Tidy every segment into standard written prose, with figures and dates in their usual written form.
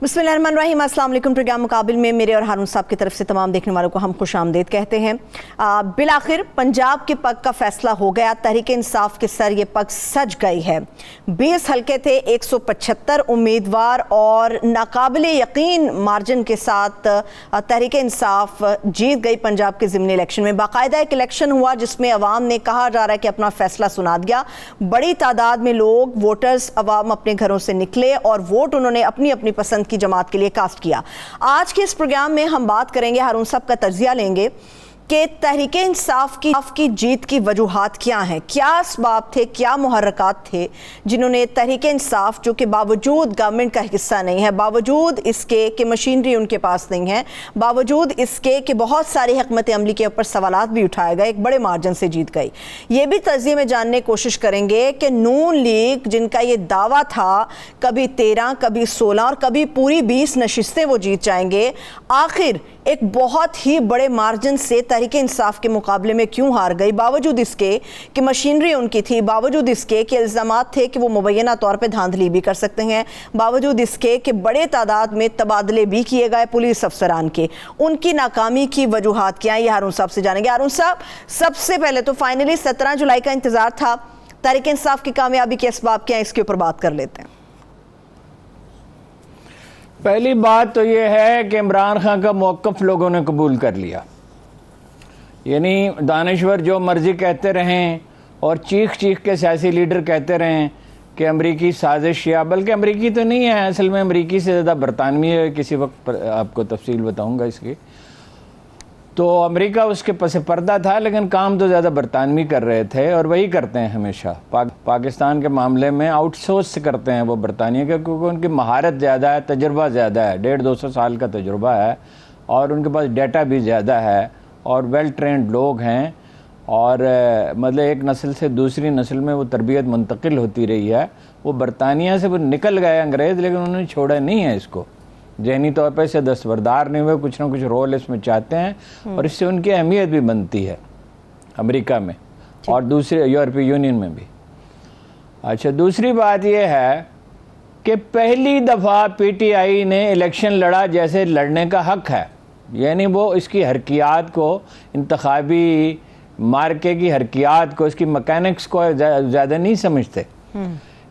बिस्मिल्लाहिर्रहमानिर्रहीम। अस्सलाम वालेकुम। प्रोग्राम मुकाबिल में मेरे और हारून साहब की तरफ से तमाम देखने वालों को हम खुश आमदीद कहते हैं। बिलाखिर पंजाब के पग का फैसला हो गया। तहरीक इंसाफ के सर ये पग सज गई है। 20 हल्के थे, 175 उम्मीदवार और नाकाबिले यकीन मार्जिन के साथ तहरीक इंसाफ जीत गई पंजाब के ज़िमनी इलेक्शन में। बाकायदा एक इलेक्शन हुआ जिसमें अवाम ने कहा जा रहा है कि अपना फैसला सुना दिया। बड़ी तादाद में लोग वोटर्स अवाम अपने घरों से निकले और वोट उन्होंने अपनी अपनी पसंद की जमात के लिए कास्ट किया। आज के इस प्रोग्राम में हम बात करेंगे, हारून साहब का तज्जिया लेंगे कि तहरीक इंसाफ की जीत की वजूहात क्या हैं, क्या असबाब थे, क्या मुहर्रकात थे जिन्होंने तहरीक इंसाफ, जो कि बावजूद गवर्नमेंट का हिस्सा नहीं है, बावजूद इसके कि मशीनरी उनके पास नहीं है, बावजूद इसके कि बहुत सारी हिकमत अमली के ऊपर सवालात भी उठाए गए, एक बड़े मार्जिन से जीत गई। ये भी तज्जिए में जानने की कोशिश करेंगे कि नून लीग, जिनका ये दावा था कभी 13, कभी 16 और कभी पूरी 20 नशिस्तें वो जीत जाएंगे, आखिर एक बहुत ही बड़े मार्जिन से तहरीक इंसाफ के मुकाबले में क्यों हार गई, बावजूद इसके कि मशीनरी उनकी थी, बावजूद इसके कि इल्ज़ामात थे कि वो मुबैना तौर पे धांधली भी कर सकते हैं, बावजूद इसके कि बड़े तादाद में तबादले भी किए गए पुलिस अफसरान के। उनकी नाकामी की वजूहात क्या हैं, ये हारून साहब से जानेंगे। हारून साहब, सबसे पहले तो फाइनली 17 जुलाई का इंतज़ार था, तहरीक इंसाफ की कामयाबी के असबाब क्या हैं, इसके ऊपर बात कर लेते हैं। पहली बात तो ये है कि इमरान खान का मौक़िफ़ लोगों ने कबूल कर लिया। यानी दानिश्वर जो मर्ज़ी कहते रहें और चीख चीख के सियासी लीडर कहते रहें कि अमरीकी साजिश, या बल्कि अमरीकी तो नहीं है, असल में अमरीकी से ज़्यादा बरतानवी है, किसी वक्त आपको तफसील बताऊंगा इसकी। तो अमेरिका उसके पस पर्दा था, लेकिन काम तो ज़्यादा बरतानवी कर रहे थे और वही करते हैं हमेशा। पाकिस्तान के मामले में आउटसोर्स करते हैं वो बरतानिया के, क्योंकि उनकी महारत ज़्यादा है, तजुर्बा ज़्यादा है, 150-200 साल का तजुर्बा है और उनके पास डाटा भी ज़्यादा है और वेल ट्रेंड लोग हैं और मतलब एक नस्ल से दूसरी नस्ल में वो तरबियत मुंतकिल होती रही है। वो बरतानिया से वो निकल गए अंग्रेज़, लेकिन उन्होंने छोड़ा नहीं है इसको। जहनी तौर पर से दस्तबरदार नहीं हुए, कुछ ना कुछ रोल इसमें चाहते हैं और इससे उनकी अहमियत भी बनती है अमेरिका में और दूसरे यूरोपीय यूनियन में भी। अच्छा, दूसरी बात यह है कि पहली दफ़ा पीटीआई ने इलेक्शन लड़ा जैसे लड़ने का हक है, यानी वो इसकी हरकियात को, इंतखाबी मार्के की हरकियात को, इसकी मैकेनिक्स को ज़्यादा नहीं समझते।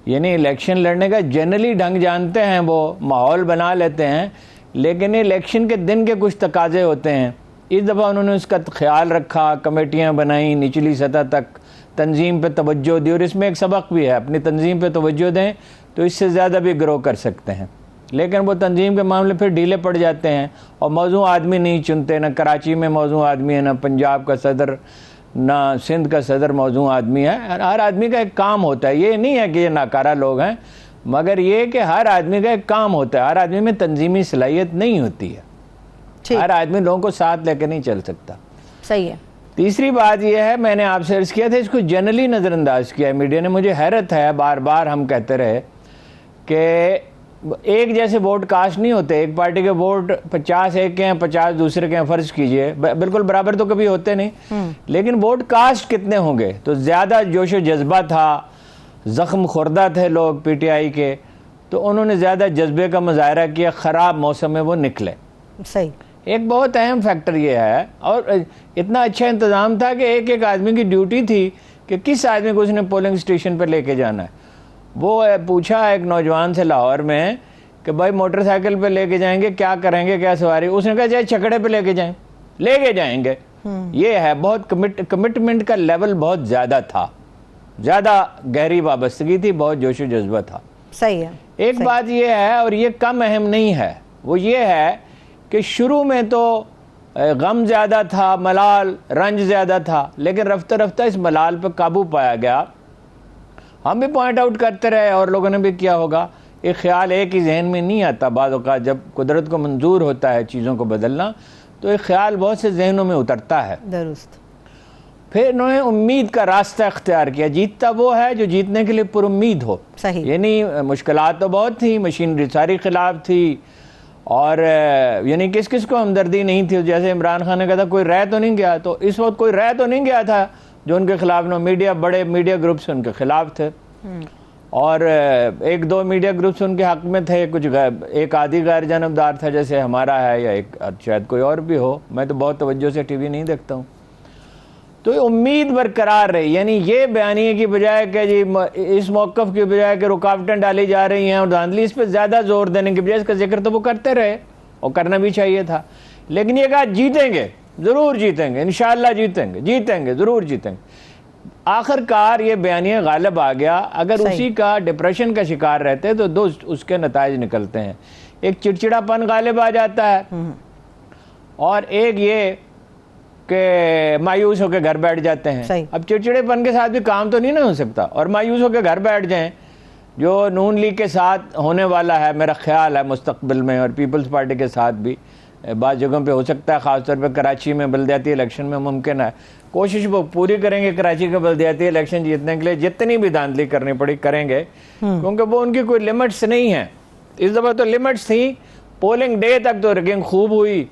यानी इलेक्शन लड़ने का जनरली ढंग जानते हैं, वो माहौल बना लेते हैं, लेकिन इलेक्शन के दिन के कुछ तकाजे होते हैं। इस दफ़ा उन्होंने उसका ख्याल रखा, कमेटियां बनाई, निचली सतह तक तंजीम पे तवज्जो दी और इसमें एक सबक भी है, अपनी तंजीम पे तवज्जो दें तो इससे ज़्यादा भी ग्रो कर सकते हैं। लेकिन वो तंजीम के मामले फिर ढीले पड़ जाते हैं और मौजू आदमी नहीं चुनते, ना कराची में मौजू आदमी है, ना पंजाब का सदर, ना सिंध का सदर मौजू आदमी है। हर आदमी का एक काम होता है, ये नहीं है कि ये नाकारा लोग हैं, मगर ये कि हर आदमी का एक काम होता है। हर आदमी में तंजीमी सलाहियत नहीं होती है, हर आदमी लोगों को साथ लेकर नहीं चल सकता। सही है। तीसरी बात यह है, मैंने आपसे अर्ज़ किया था, इसको जनरली नज़रअंदाज किया मीडिया ने। मुझे हैरत है, बार बार हम कहते रहे कि एक जैसे वोट कास्ट नहीं होते, एक पार्टी के वोट 50 एक के हैं, 50 दूसरे के हैं, फ़र्ज कीजिए, बिल्कुल बराबर तो कभी होते नहीं, लेकिन वोट कास्ट कितने होंगे? तो ज़्यादा जोश व जज्बा था, ज़ख्म खुर्दा थे लोग पीटीआई के, तो उन्होंने ज़्यादा जज्बे का मुजाहरा किया, ख़राब मौसम में वो निकले। सही, एक बहुत अहम फैक्टर ये है। और इतना अच्छा इंतज़ाम था कि एक एक आदमी की ड्यूटी थी कि किस आदमी को उसने पोलिंग स्टेशन पर लेके जाना है। वो पूछा एक नौजवान से लाहौर में कि भाई मोटरसाइकिल पे लेके जाएंगे, क्या करेंगे, क्या सवारी? उसने कहा चाहे छकड़े पे लेके जाएं, लेके जाएंगे। ये है, बहुत कमिटमेंट का लेवल बहुत ज़्यादा था, ज़्यादा गहरी वाबस्तगी थी, बहुत जोश व जज्बा था। सही है। एक बात ये है, और ये कम अहम नहीं है, वो ये है कि शुरू में तो गम ज़्यादा था, मलाल रंज ज़्यादा था, लेकिन रफ्ता रफ्ता इस मलाल पर काबू पाया गया। हम भी पॉइंट आउट करते रहे और लोगों ने भी किया होगा। एक ख्याल एक ही जहन में नहीं आता, बाद औक़ात जब कुदरत को मंजूर होता है चीज़ों को बदलना, तो एक ख्याल बहुत से जहनों में उतरता है। दुरुस्त। फिर उन्होंने उम्मीद का रास्ता इख्तियार किया। जीतता वो है जो जीतने के लिए पुरुम्मीद हो। सही। यानी मुश्किलात तो बहुत थी, मशीनरी सारी खिलाफ थी और यानी किस किस को हमदर्दी नहीं थी। जैसे इमरान खान ने कहा था कोई रह तो नहीं गया, तो इस वक्त कोई रह तो नहीं गया था जो उनके खिलाफ ना मीडिया, बड़े मीडिया ग्रुप्स उनके खिलाफ थे। और एक दो मीडिया ग्रुप्स उनके हक में थे, कुछ एक आधी गैर जानबदार था जैसे हमारा है या एक शायद कोई और भी हो, मैं तो बहुत तवज्जो से टीवी नहीं देखता हूँ। तो उम्मीद बरकरार रही, यानी ये बयानिए की बजाय कि जी इस मौक़िफ़ की बजाय कि रुकावटें डाली जा रही हैं और धांधली, इस पर ज़्यादा जोर देने की बजाय इसका जिक्र तो वो करते रहे और करना भी चाहिए था। लेकिन ये कहा जीतेंगे, ज़रूर जीतेंगे, इंशाअल्लाह जीतेंगे, जीतेंगे, ज़रूर जीतेंगे। आखिरकार ये बयानिया गालिब आ गया। अगर उसी का डिप्रेशन का शिकार रहते तो दो उसके नताइज निकलते हैं, एक चिड़चिड़ापन गालिब आ जाता है और एक ये कि मायूस होकर घर बैठ जाते हैं। अब चिड़चिड़ेपन के साथ भी काम तो नहीं ना हो सकता, और मायूस होकर घर बैठ जाएं, जो नून लीग के साथ होने वाला है मेरा ख्याल है मुस्तकबिल में, और पीपल्स पार्टी के साथ भी बाज़ जगहों पे हो सकता है, ख़ासतौर पे कराची में बलदियाती इलेक्शन में मुमकिन है। कोशिश वो पूरी करेंगे कराची का बलदियाती इलेक्शन जीतने के लिए, जितनी भी धांधली करनी पड़ी करेंगे, क्योंकि वो उनकी कोई लिमिट्स नहीं है। इस दफ़ा तो लिमिट्स थी, पोलिंग डे तक तो रैगिंग खूब हुई,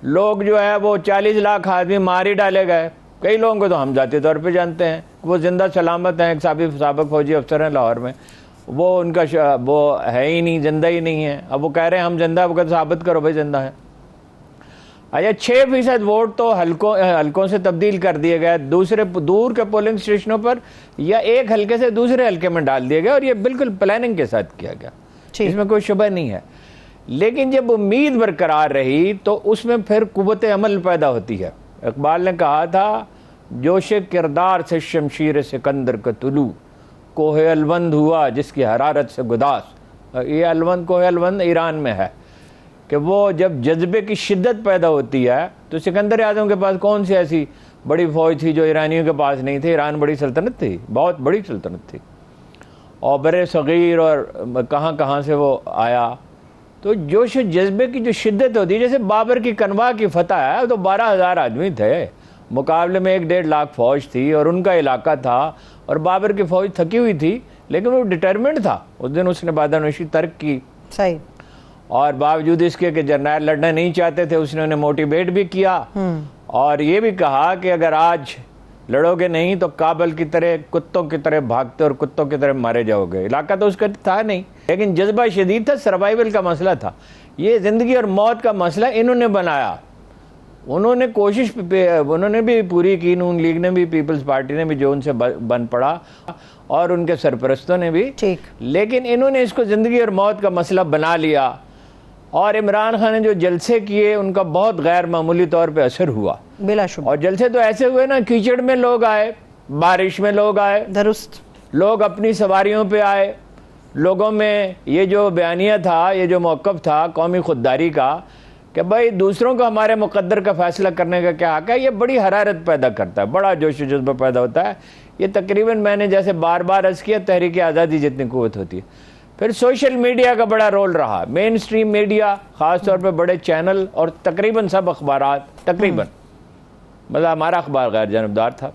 लोग जो है वो 40 लाख आदमी मार ही डाले गए। कई लोगों को तो हम जाती तौर पे जानते हैं, वो जिंदा सलामत हैं। एक साबिक फौजी अफसर हैं लाहौर में, वो उनका वो है ही नहीं, जिंदा ही नहीं है। अब वो कह रहे हैं हम जिंदा, वो कहते साबित करो भाई जिंदा है। अच्छा 6% वोट तो हलकों से तब्दील कर दिए गए दूसरे दूर के पोलिंग स्टेशनों पर, या एक हल्के से दूसरे हल्के में डाल दिए गए, और ये बिल्कुल प्लानिंग के साथ किया गया, इसमें कोई शुबह नहीं है। लेकिन जब उम्मीद बरकरार रही तो उसमें फिर कुव्वत अमल पैदा होती है। इकबाल ने कहा था, जोश किरदार से शमशीर सिकंदर का तुलू, कोहे अलवंद हुआ जिसकी हरारत से गुदास। ये अलवंद, कोहे अलवंद ईरान में है, कि वो जब जज्बे की शिद्दत पैदा होती है, तो सिकंदर आज़म के पास कौन सी ऐसी बड़ी फौज थी जो ईरानियों के पास नहीं थी। ईरान बड़ी सल्तनत थी, बहुत बड़ी सल्तनत थी, और बड़े सगीर और कहाँ कहाँ से वो आया। तो जोश जज्बे की जो शिद्दत होती है, जैसे बाबर की कनवा की फतह है, तो 12,000 आदमी थे, मुकाबले में 1-1.5 लाख फौज थी, और उनका इलाका था, और बाबर की फौज थकी हुई थी, लेकिन वो डिटरमिनेंट था। उस दिन उसने बादानशी तर्क की, सही, और बावजूद इसके कि जर्नैल लड़ना नहीं चाहते थे, उसने उन्हें मोटिवेट भी किया, और ये भी कहा कि अगर आज लड़ोगे नहीं तो काबल की तरह कुत्तों की तरह भागते और कुत्तों की तरह मारे जाओगे। इलाका तो उसका था नहीं, लेकिन जज्बा शदीद था, सर्वाइवल का मसला था, ये ज़िंदगी और मौत का मसला इन्होंने बनाया। उन्होंने कोशिश उन्होंने भी पूरी की, नून लीग ने भी, पीपल्स पार्टी ने भी, जो उनसे बन पड़ा, और उनके सरपरस्तों ने भी, लेकिन इन्होंने इसको ज़िंदगी और मौत का मसला बना लिया। और इमरान खान ने जो जलसे किए उनका बहुत गैर मामूली तौर पे असर हुआ, बिलाशुबा। और जलसे तो ऐसे हुए ना, कीचड़ में लोग आए, बारिश में लोग आए, दुरुस्त, लोग अपनी सवारियों पे आए। लोगों में ये जो बयानिया था, ये जो मौक़िफ़ था कौमी खुददारी का, कि भाई दूसरों को हमारे मुक़द्दर का फ़ैसला करने का क्या हक़ है, ये बड़ी हरारत पैदा करता है, बड़ा जोश जज्बा पैदा होता है। ये तकरीबन मैंने जैसे बार बार अर्ज़ किया, तहरीक आज़ादी जितनी क़ुव्वत होती है। फिर सोशल मीडिया का बड़ा रोल रहा, मेन स्ट्रीम मीडिया, ख़ास तौर पे बड़े चैनल, और तकरीबन सब अखबारात, तकरीबन, मतलब हमारा अखबार गैर जानबदार था,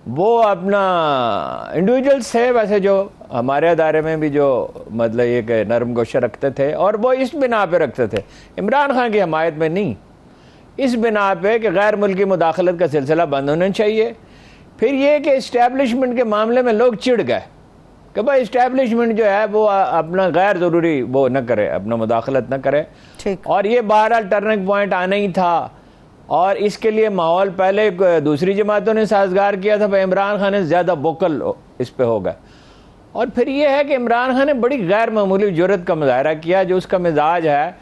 वो अपना इंडिविजुअल्स थे वैसे जो हमारे अदारे में भी, जो मतलब ये कि नरम गोशा रखते थे, और वो इस बिना पे रखते थे, इमरान खान की हमायत में नहीं, इस बिना पे कि गैर मुल्की मुदाखलत का सिलसिला बंद होना चाहिए। फिर ये कि इस्टेब्लिशमेंट के मामले में लोग चिढ़ गए कि भाई इस्टेब्लिशमेंट जो है वो अपना गैर ज़रूरी वो न करे, अपना मुदाखलत न करे, और ये बहरहाल टर्निंग पॉइंट आना ही था। और इसके लिए माहौल पहले दूसरी जमातों ने साजगार किया था, भाई इमरान खान ने ज़्यादा वोकल इस पे हो गए। और फिर ये है कि इमरान खान ने बड़ी गैर मामूली जुर्रत का मुजाहरा किया, जो उसका मिजाज है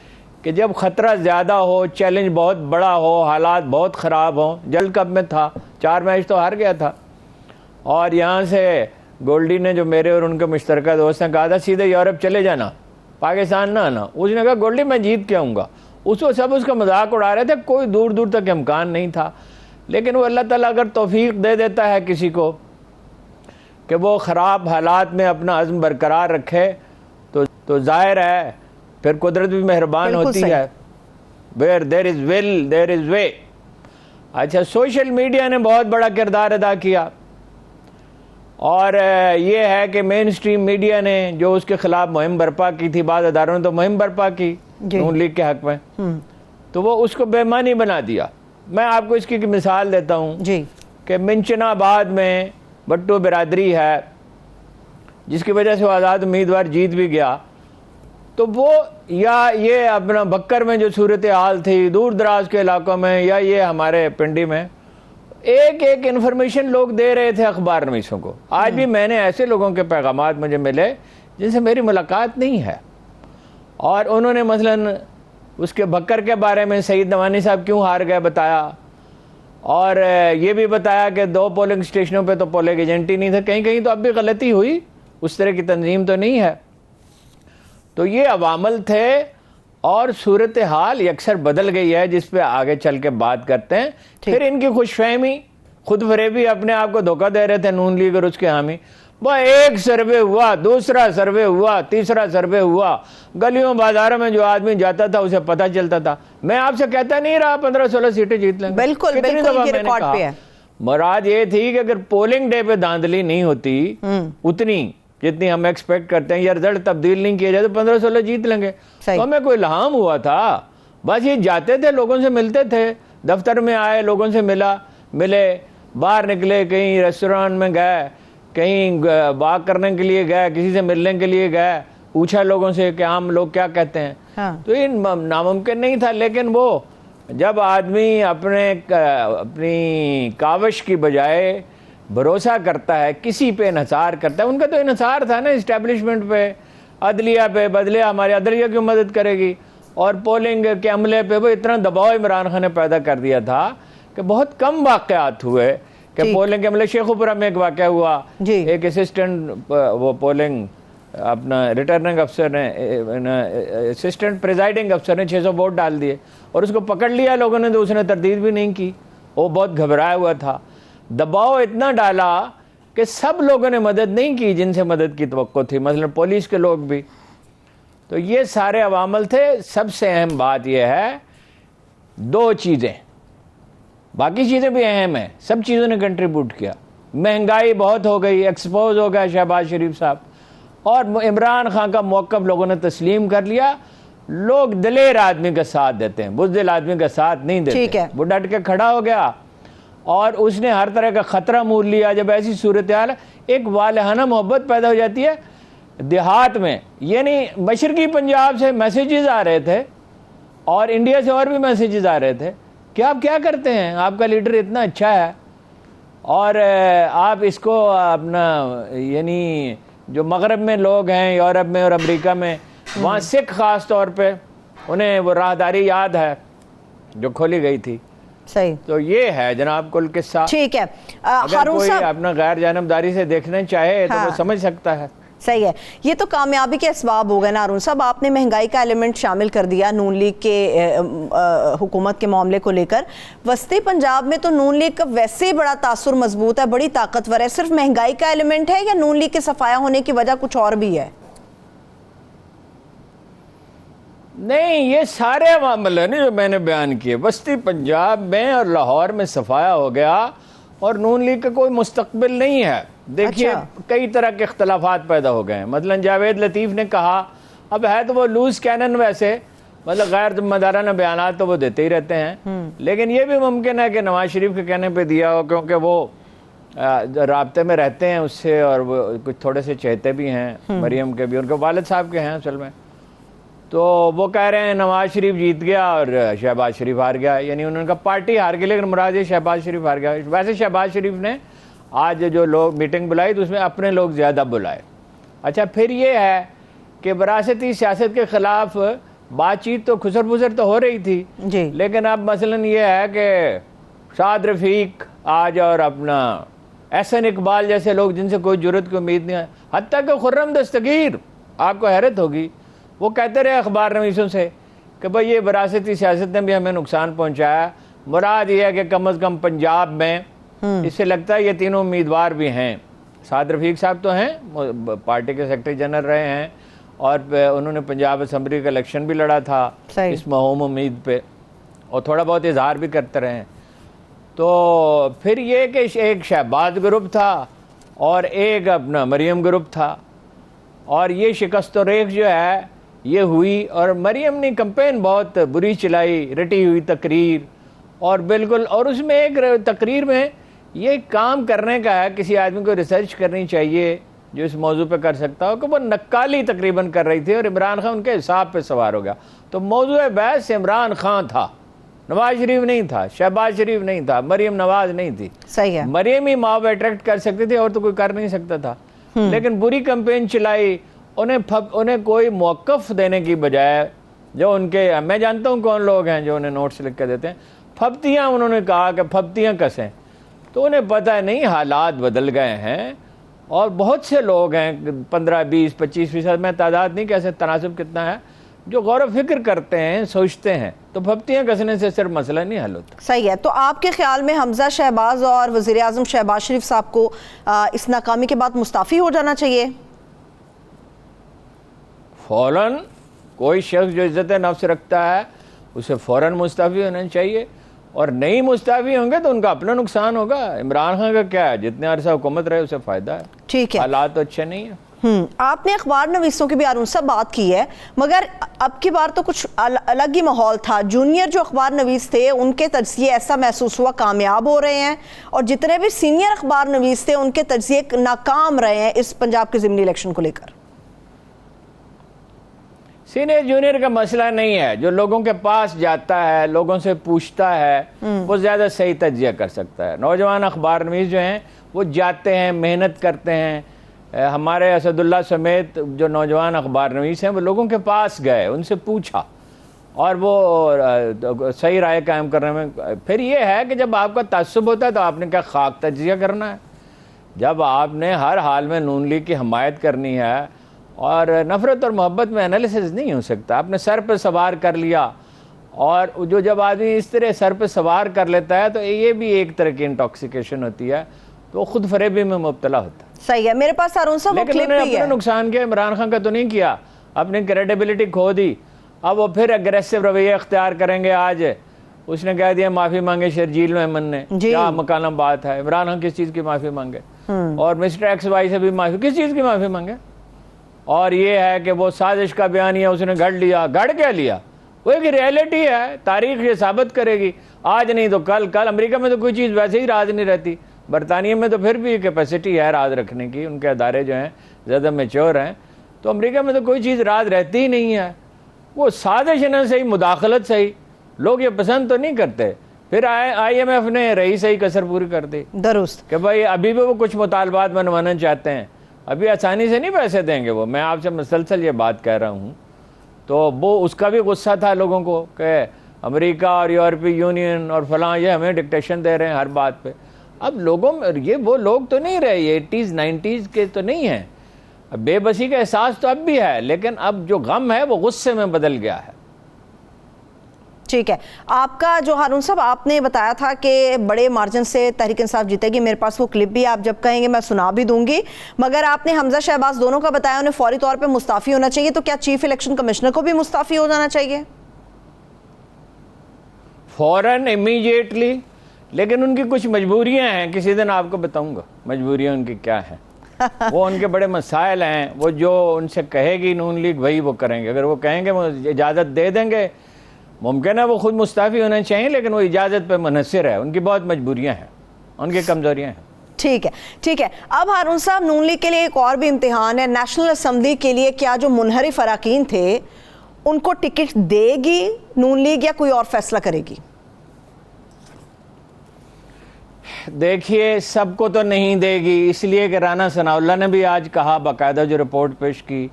कि जब ख़तरा ज़्यादा हो, चैलेंज बहुत बड़ा हो, हालात बहुत ख़राब हों, जल्द कप में था, 4 मैच तो हार गया था, और यहाँ से गोल्डी ने, जो मेरे और उनके मुश्तरका दोस्त हैं, कहा था सीधे यूरोप चले जाना, पाकिस्तान ना आना। उसने कहा गोल्डी मैं जीत के आऊँगा। उसको सब उसका मजाक उड़ा रहे थे, कोई दूर दूर तक इम्कान नहीं था। लेकिन वो अल्लाह ताला अगर तौफीक दे देता है किसी को कि वो ख़राब हालात में अपना अज़्म बरकरार रखे, तो ज़ाहिर है फिर कुदरत भी मेहरबान होती है। Where there is will there is way. अच्छा, सोशल मीडिया ने बहुत बड़ा किरदार अदा किया, और ये है कि मेन स्ट्रीम मीडिया ने जो उसके ख़िलाफ़ मुहिम बर्पा की थी, बाद अदारों ने तो मुहिम बर्पा की नून लीग के हक़ में, तो वो उसको बेमानी बना दिया। मैं आपको इसकी मिसाल देता हूँ कि मिंचनाबाद में भट्टो बिरादरी है, जिसकी वजह से वो आज़ाद उम्मीदवार जीत भी गया, तो वो या ये अपना बक्कर में जो सूरत हाल थी, दूर दराज के इलाकों में, या ये हमारे पिंडी में, एक एक इन्फॉर्मेशन लोग दे रहे थे अखबार नवीसों को। आज भी मैंने ऐसे लोगों के पैगामात मुझे मिले जिनसे मेरी मुलाकात नहीं है, और उन्होंने मसलन उसके बक्कर के बारे में सईद नवानी साहब क्यों हार गए बताया, और ये भी बताया कि 2 पोलिंग स्टेशनों पे तो पोलिंग एजेंट ही नहीं थे, कहीं कहीं तो अब भी गलती हुई, उस तरह की तंजीम तो नहीं है। तो ये अवामल थे, और सूरत हाल अक्सर बदल गई है, जिस पे आगे चल के बात करते हैं। फिर इनकी खुशफहमी, खुद फरेबी, अपने आप को धोखा दे रहे थे नून लीग और उसके हामी। वह एक सर्वे हुआ, दूसरा सर्वे हुआ, तीसरा सर्वे हुआ, गलियों बाजारों में जो आदमी जाता था उसे पता चलता था। मैं आपसे कहता नहीं रहा 15-16 सीटें जीत लेंगे, बिल्कुल बिल्कुल ये रिकॉर्ड पे है। मुराद ये थी कि अगर पोलिंग डे पे धांधली नहीं होती उतनी जितनी हम एक्सपेक्ट करते हैं, या रिजल्ट तब्दील नहीं किया जाए, तो 15-16 जीत लेंगे। तो हमें कोई इल्हाम हुआ था? बस ये जाते थे, लोगों से मिलते थे, दफ्तर में आए, लोगों से मिले, बाहर निकले, कहीं रेस्टोरेंट में गए, कहीं बात करने के लिए गए, किसी से मिलने के लिए गए, पूछा लोगों से कि आम लोग क्या कहते हैं। हाँ। तो ये नामुमकिन नहीं था, लेकिन वो जब आदमी अपनी काविश की बजाय भरोसा करता है, किसी पे इन्हिसार करता है, उनका तो इन्हिसार था ना इस्टेब्लिशमेंट पे, अदलिया पे, बदलिया हमारे अदलिया क्यों मदद करेगी, और पोलिंग के अमले पे वो इतना दबाव इमरान खान ने पैदा कर दिया था कि बहुत कम वाक़यात हुए कि पोलिंग के अमले। शेखुपुरा में एक वाक़या हुआ, एक असिस्टेंट वो पोलिंग अपना रिटर्निंग अफसर ने, असिस्टेंट प्रिजाइडिंग अफसर ने 600 वोट डाल दिए और उसको पकड़ लिया लोगों ने, तो उसने तरदीद भी नहीं की, वो बहुत घबराया हुआ था। दबाव इतना डाला कि सब लोगों ने मदद नहीं की जिनसे मदद की तवक्को थी, मतलब पुलिस के लोग भी। तो ये सारे अवामल थे। सबसे अहम बात यह है, 2 चीज़ें, बाकी चीज़ें भी अहम हैं, सब चीज़ों ने कंट्रीब्यूट किया। महंगाई बहुत हो गई, एक्सपोज हो गया शहबाज शरीफ साहब, और इमरान खान का मौक़िफ़ लोगों ने तस्लीम कर लिया। लोग दिलेर आदमी का साथ देते हैं, बुज़दिल आदमी का साथ नहीं देते। वो डट के खड़ा हो गया और उसने हर तरह का ख़तरा मोल लिया। जब ऐसी सूरत हाल, एक वालहाना मोहब्बत पैदा हो जाती है देहात में। यानी मशरक़ी पंजाब से मैसेजेस आ रहे थे और इंडिया से और भी मैसेजेस आ रहे थे कि आप क्या करते हैं, आपका लीडर इतना अच्छा है और आप इसको अपना, यानी जो मगरब में लोग हैं, यूरोप में और अमेरिका में, वहाँ सिख ख़ास तौर पे, उन्हें वो राहदारी याद है जो खोली गई थी। सही। तो ये है जनाब कुल किस्सा। ठीक है। अगर कोई अपना गैर जानबदारी से देखना चाहे तो वो समझ सकता है। सही है। ये तो कामयाबी के असबाब हो गए ना हारून साहब। आपने महंगाई का एलिमेंट शामिल कर दिया नून लीग के हुकूमत के मामले को लेकर। वस्ती पंजाब में तो नून लीग का वैसे ही बड़ा तासुर मजबूत है, बड़ी ताकतवर है। सिर्फ महंगाई का एलिमेंट है या नून लीग के सफाया होने की वजह कुछ और भी है? नहीं, ये सारे मामले हैं जो मैंने बयान किए। वस्ती पंजाब में और लाहौर में सफाया हो गया और नून लीग का कोई मुस्तकबिल नहीं है। देखिए, कई तरह के इख्तलाफात पैदा हो गए हैं। मतलब जावेद लतीफ़ ने कहा, अब है तो वो लूज कैनन वैसे, मतलब गैर जिम्मेदाराना बयान तो वो देते ही रहते हैं, लेकिन ये भी मुमकिन है कि नवाज शरीफ के कहने पे दिया हो, क्योंकि वो राब्ते में रहते हैं उससे और वो कुछ थोड़े से चहते भी हैं मरियम के भी, उनके वालिद साहब के हैं असल में। तो वो कह रहे हैं नवाज शरीफ जीत गया और शहबाज शरीफ हार गया, यानी उन्होंने कहा पार्टी हार गई लेकिन मुराद ये शहबाज शरीफ हार गया। वैसे शहबाज शरीफ ने आज जो लोग मीटिंग बुलाई तो उसमें अपने लोग ज़्यादा बुलाए। अच्छा, फिर ये है कि वरासती सियासत के ख़िलाफ़ बातचीत तो खुसर फुसर तो हो रही थी जी, लेकिन अब मसलन ये है कि शाद रफ़ीक आज और अपना एहसन इकबाल जैसे लोग जिनसे कोई जुर्रत की उम्मीद नहीं है, हत्ता कि खुर्रम दस्तगीर, आपको हैरत होगी, वो कहते रहे अखबार नवीसों से कि भाई ये वरासती सियासत ने भी हमें नुकसान पहुंचाया। मुराद ये है कि कम अज़ कम पंजाब में इससे लगता है ये तीनों उम्मीदवार भी हैं। साद रफ़ीक साहब तो हैं, पार्टी के सेक्रेटरी जनरल रहे हैं और उन्होंने पंजाब असम्बली का इलेक्शन भी लड़ा था इस महूम उम्मीद पे, और थोड़ा बहुत इजहार भी करते रहे। तो फिर ये कि एक शहबाज ग्रुप था और एक अपना मरियम ग्रुप था, और ये शिकस्त रेख जो है ये हुई। और मरियम ने कैंपेन बहुत बुरी चलाई, रटी हुई तकरीर, और बिल्कुल, और उसमें एक तकरीर में ये काम करने का है, किसी आदमी को रिसर्च करनी चाहिए जो इस मौजू पे कर सकता हो, कि वो नक्काली तकरीबन कर रही थी और इमरान खान उनके हिसाब पे सवार हो गया। तो मौजू बहस इमरान खान था, नवाज शरीफ नहीं था, शहबाज शरीफ नहीं था, मरियम नवाज नहीं थी। सही है। मरियम ही माओ अट्रैक्ट कर सकती थी और तो कोई कर नहीं सकता था। लेकिन बुरी कैंपेन चलाई, उन्हें कोई मौक़िफ़ देने की बजाय, जो उनके, मैं जानता हूँ कौन लोग हैं जो उन्हें नोट्स लिख के देते हैं, फब्तियाँ, उन्होंने कहा कि फब्तियाँ कसें। तो उन्हें पता नहीं हालात बदल गए हैं और बहुत से लोग हैं, 15, 20, 25%, मैं तादाद नहीं कह सकता तनासब कितना है, जो गौर व फिक्र करते हैं, सोचते हैं। तो फब्तियाँ कसने से सिर्फ मसला नहीं हल होता। सही है। तो आपके ख्याल में हमजा शहबाज और वज़ीर आज़म शहबाज शरीफ साहब को इस नाकामी के बाद मुस्ताफ़ी हो जाना चाहिए? फ़ौरन कोई शख्स जो इज़्ज़त नफ्स रखता है उसे फ़ौरन मुस्ताफ़ी होना चाहिए, और नहीं मुस्ताफ़ी होंगे तो उनका अपना नुकसान होगा। इमरान खान का क्या है, जितने अरसा हुकूमत रहे उसे फ़ायदा है। ठीक है। हालात तो अच्छे नहीं है। आपने अखबार नवीसों की भी हारून साहब बात की है, मगर अब की बार तो कुछ अलग ही माहौल था। जूनियर जो अखबार नवीस थे उनके तज्ज़िये ऐसा महसूस हुआ कामयाब हो रहे हैं, और जितने भी सीनियर अखबार नवीस थे उनके तज्ज़िये नाकाम रहे हैं इस पंजाब के ज़िमनी इलेक्शन को लेकर। सीनियर जूनियर का मसला नहीं है, जो लोगों के पास जाता है, लोगों से पूछता है, वो ज़्यादा सही तज्जिया कर सकता है। नौजवान अखबार नवीस जो हैं वो जाते हैं, मेहनत करते हैं। हमारे असदुल्ला समेत जो नौजवान अखबार नवीस हैं वो लोगों के पास गए, उनसे पूछा, और वो सही राय कायम करने में। फिर ये है कि जब आपका तअस्सुब होता है तो आपने क्या खाक तज्जिया करना है। जब आपने हर हाल में नून लीग की हमायत करनी है, और नफ़रत और मोहब्बत में एनालिसिस नहीं हो सकता। आपने सर पे सवार कर लिया, और जो जब आदमी इस तरह सर पे सवार कर लेता है तो ये भी एक तरह की इंटॉक्सिकेशन होती है, तो खुद फरेबी में मुब्तला होता है। सही है। मेरे पास हारून साहब लेकिन उन्होंने अपना नुकसान किया, इमरान खान का तो नहीं किया, अपनी क्रेडिबिलिटी खो दी। अब वो फिर अग्रेसिव रवैया अख्तियार करेंगे। आज उसने कह दिया माफ़ी मांगे शर्जील मेमन ने, क्या मकालम बात है। इमरान खान किस चीज़ की माफ़ी मांगे, और मिस्टर एक्स वाई से भी माफ़ी, किस चीज़ की माफ़ी मांगे। और ये है कि वो साजिश का बयानिया उसने गढ़ लिया, गढ़ क्या लिया, वो एक रियलिटी है, तारीख ये साबित करेगी, आज नहीं तो कल। अमेरिका में तो कोई चीज़ वैसे ही राज नहीं रहती, बरतानिया में तो फिर भी कैपेसिटी है राज रखने की, उनके अदारे जो हैं ज़्यादा मैच्योर हैं। तो अमेरिका में तो कोई चीज़ राज रहती ही नहीं है। वो साजिश न सही, मुदाखलत सही, लोग ये पसंद तो नहीं करते। फिर IMF ने रही सही कसर पूरी कर दी, दुरुस्त, कि भाई अभी भी वो कुछ मुतालबात मनवाना चाहते हैं, अभी आसानी से नहीं पैसे देंगे वो। मैं आपसे मुसलसल ये बात कह रहा हूँ। तो वो उसका भी गुस्सा था लोगों को कि अमेरिका और यूरोपीय यूनियन और फलां ये हमें डिक्टेशन दे रहे हैं हर बात पे। अब लोगों में ये वो लोग तो नहीं रहे, 80s 90s के तो नहीं हैं। अब बेबसी का एहसास तो अब भी है, लेकिन अब जो गम है वो गुस्से में बदल गया है। ठीक है। आपका जो हारून साहब आपने बताया था कि बड़े मार्जिन से तहरीक इंसाफ जीतेगी, मेरे पास वो क्लिप भी आप जब कहेंगे मैं सुना भी दूंगी, मगर आपने हमजा शहबाज दोनों का बताया, उन्हें फौरी तौर पे मुस्ताफ़ी होना चाहिए। तो क्या चीफ इलेक्शन कमिश्नर को भी मुस्ताफ़ी हो जाना चाहिए फौरन, इमीडिएटली? लेकिन उनकी कुछ मजबूरियां हैं, किसी दिन आपको बताऊंगा मजबूरियां उनकी क्या हैं। वो उनके बड़े मसाइल हैं, वो जो उनसे कहेगी नून लीग वही वो करेंगे। अगर वो कहेंगे वो इजाज़त दे देंगे, मुमकिन है वो खुद मुस्ताफ़ी होना चाहिए, लेकिन वो इजाज़त पे मुनहसर है। उनकी बहुत मजबूरियां हैं, उनकी कमज़ोरियां हैं। ठीक है, ठीक है। अब हारून साहब, नून लीग के लिए एक और भी इम्तिहान है। नेशनल असम्बली के लिए क्या जो मुनहरिफ अरकान थे उनको टिकट देगी नून लीग या कोई और फैसला करेगी? देखिए, सबको तो नहीं देगी, इसलिए कि राना सनाउल्लाह ने भी आज कहा, बाकायदा जो रिपोर्ट पेश की,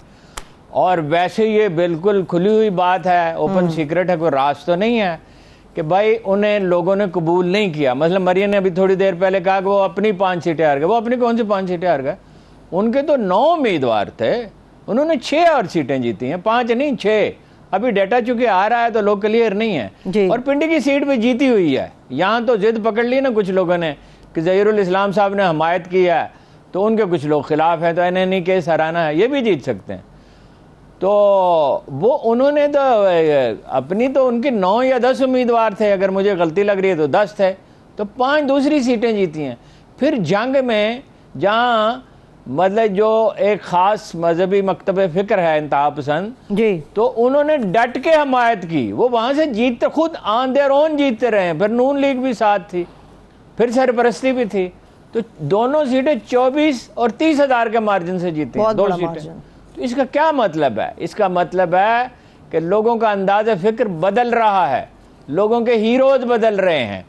और वैसे ये बिल्कुल खुली हुई बात है, ओपन सीक्रेट है, कोई राज तो नहीं है कि भाई उन्हें लोगों ने कबूल नहीं किया। मतलब मरियम ने अभी थोड़ी देर पहले कहा कि वो अपनी 5 सीटें हार गए। वो अपनी कौन सी 5 सीटें हार गए? उनके तो 9 उम्मीदवार थे, उन्होंने 6 और सीटें जीती हैं, 5 नहीं 6। अभी डेटा चूंकि आ रहा है तो लोग क्लियर नहीं है, और पिंडी की सीट भी जीती हुई है। यहाँ तो जिद पकड़ ली ना कुछ लोगों ने कि ज़हीरुल इस्लाम साहब ने हमायत की है, तो उनके कुछ लोग खिलाफ हैं, तो NNE केस हराना है, ये भी जीत सकते हैं। तो वो उन्होंने तो अपनी तो उनके 9 या 10 उम्मीदवार थे, अगर मुझे गलती लग रही है तो 10 थे, तो 5 दूसरी सीटें जीती हैं। फिर जंग में जहाँ मतलब जो एक ख़ास मजहबी मकतब फ़िक्र है इंतहा पसंद जी, तो उन्होंने डट के हमायत की, वो वहाँ से जीतते खुद ऑन देयर ओन जीतते रहे। फिर नून लीग भी साथ थी, फिर सरपरस्ती भी थी, तो दोनों सीटें 24 और 30 हजार के मार्जिन से जीती हैं, बहुत दो बड़ा सीटें। मार्जिन। तो इसका क्या मतलब है? इसका मतलब है कि लोगों का अंदाज फिक्र बदल रहा है, लोगों के हीरोज बदल रहे हैं।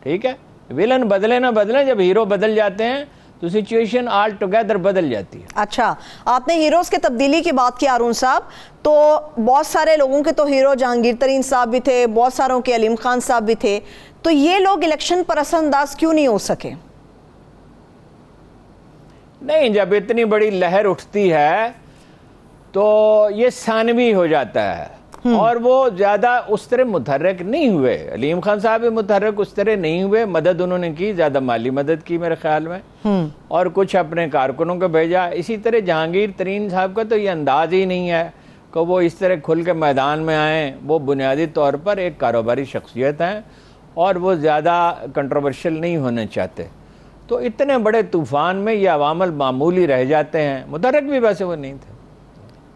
ठीक है, विलन बदले ना बदले, जब हीरो बदल जाते हैं तो सिचुएशन ऑल टुगेदर बदल जाती है। अच्छा, आपने हीरोज के तब्दीली की बात की अरुण साहब, तो बहुत सारे लोगों के तो हीरो जहांगीर तरीन साहब भी थे, बहुत सारों के अलीम खान साहब भी थे, तो ये लोग इलेक्शन पर असरअंदाज क्यों नहीं हो सके? नहीं, जब इतनी बड़ी लहर उठती है तो ये सानवी हो जाता है और वो ज्यादा उस तरह मुतहर्रिक नहीं हुए। अलीम खान साहब भी मुतहर्रिक उस तरह नहीं हुए, मदद उन्होंने की, ज्यादा माली मदद की मेरे ख्याल में, और कुछ अपने कारकुनों को भेजा। इसी तरह जहांगीर तरीन साहब का तो ये अंदाज ही नहीं है कि वो इस तरह खुल के मैदान में आए। वो बुनियादी तौर पर एक कारोबारी शख्सियत हैं और वो ज़्यादा कंट्रोवर्शियल नहीं होने चाहते। तो इतने बड़े तूफान में ये अवामल मामूली रह जाते हैं। मुतहर्रिक भी वैसे वो नहीं थे।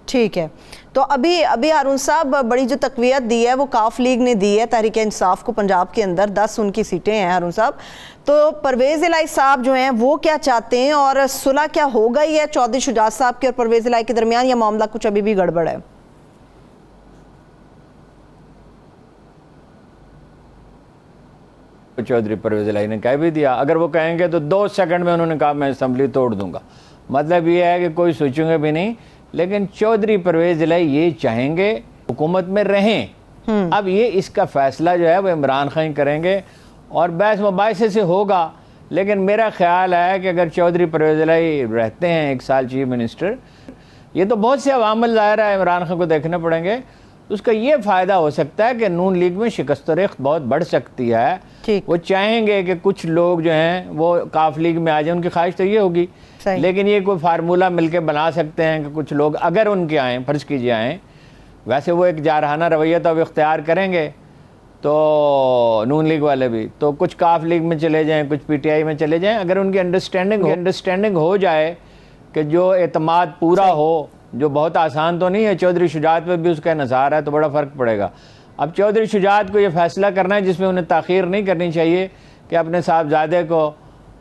ठीक है, तो अभी अरुण साहब बड़ी जो तकवीयत दी है वो काफ लीग ने दी है तहरीक इंसाफ को पंजाब के अंदर, 10 उनकी सीटें हैं अरुण साहब। तो परवेज़ इलाही साहब जो हैं वो क्या चाहते हैं, और सुलह क्या हो गई है चौधरी शुजात साहब के और परवेज़ इलाही के दरमियान, या मामला कुछ अभी भी गड़बड़ है? चौधरी परवेज़ इलाही ने कह भी दिया, अगर वो कहेंगे तो 2 सेकंड में उन्होंने कहा मैं असेंबली तोड़ दूंगा। मतलब ये है कि कोई सोचेंगे भी नहीं, लेकिन चौधरी परवेज़ इलाही ये चाहेंगे हुकूमत में रहें। अब ये इसका फैसला जो है वो इमरान खान करेंगे और बहस मुबाहिसे से होगा। लेकिन मेरा ख्याल है कि अगर चौधरी परवेज़ इलाही रहते हैं 1 साल चीफ मिनिस्टर, ये तो बहुत से अवामल ज़ाहिर है इमरान खान को देखने पड़ेंगे। उसका ये फ़ायदा हो सकता है कि नून लीग में शिकस्त रेख्त बहुत बढ़ सकती है। वो चाहेंगे कि कुछ लोग जो हैं वो काफ लीग में आ जाए, उनकी ख्वाहिश तो ये होगी। लेकिन ये कोई फार्मूला मिलके बना सकते हैं कि कुछ लोग अगर उनके आएँ, फ़र्ज़ कीजिए आएँ, वैसे वो एक जारहाना रवैया तो अब इख्तियार करेंगे तो नून लीग वाले भी, तो कुछ काफ लीग में चले जाएँ, कुछ PTI में चले जाएँ। अगर उनकी अंडरस्टैंडिंग हो जाए कि जो एतमाद पूरा हो, जो बहुत आसान तो नहीं है, चौधरी शुजात पे भी उसका इन्हिसार है, तो बड़ा फ़र्क पड़ेगा। अब चौधरी शुजात को ये फैसला करना है जिसमें उन्हें ताख़ीर नहीं करनी चाहिए कि अपने साहबजादे को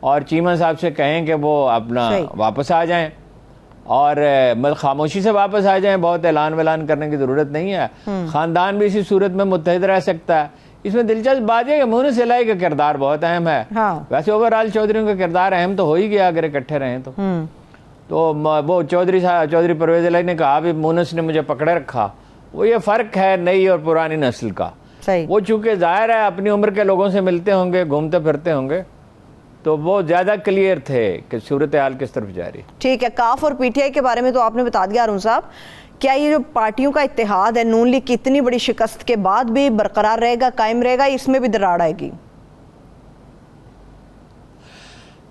और चीमा साहब से कहें कि वो अपना वापस आ जाएं और मतलब खामोशी से वापस आ जाएं, बहुत ऐलान वैलान करने की ज़रूरत नहीं है। ख़ानदान भी इसी सूरत में मुत्तहिद रह सकता है। इसमें दिलचस्प बात है कि मुनस इलाही का किरदार बहुत अहम है। वैसे ओवरऑल चौधरियों का किरदार अहम तो हो ही गया अगर इकट्ठे रहें तो वो चौधरी परवेज़ इलाही ने कहा भी मुनस ने मुझे पकड़े रखा। वो ये फ़र्क है नई और पुरानी नस्ल का। वो चूँकि ज़ाहिर है अपनी उम्र के लोगों से मिलते होंगे, घूमते फिरते होंगे, तो वो ज़्यादा क्लियर थे कि सूरत हाल किस तरफ जा रही। ठीक है, काफ और PTI के बारे में तो आपने बता दिया अरुण साहब। क्या ये जो पार्टियों का इत्तेहाद है नून लीग की इतनी बड़ी शिकस्त के बाद भी बरकरार रहेगा, कायम रहेगा, इसमें भी दरार आएगी?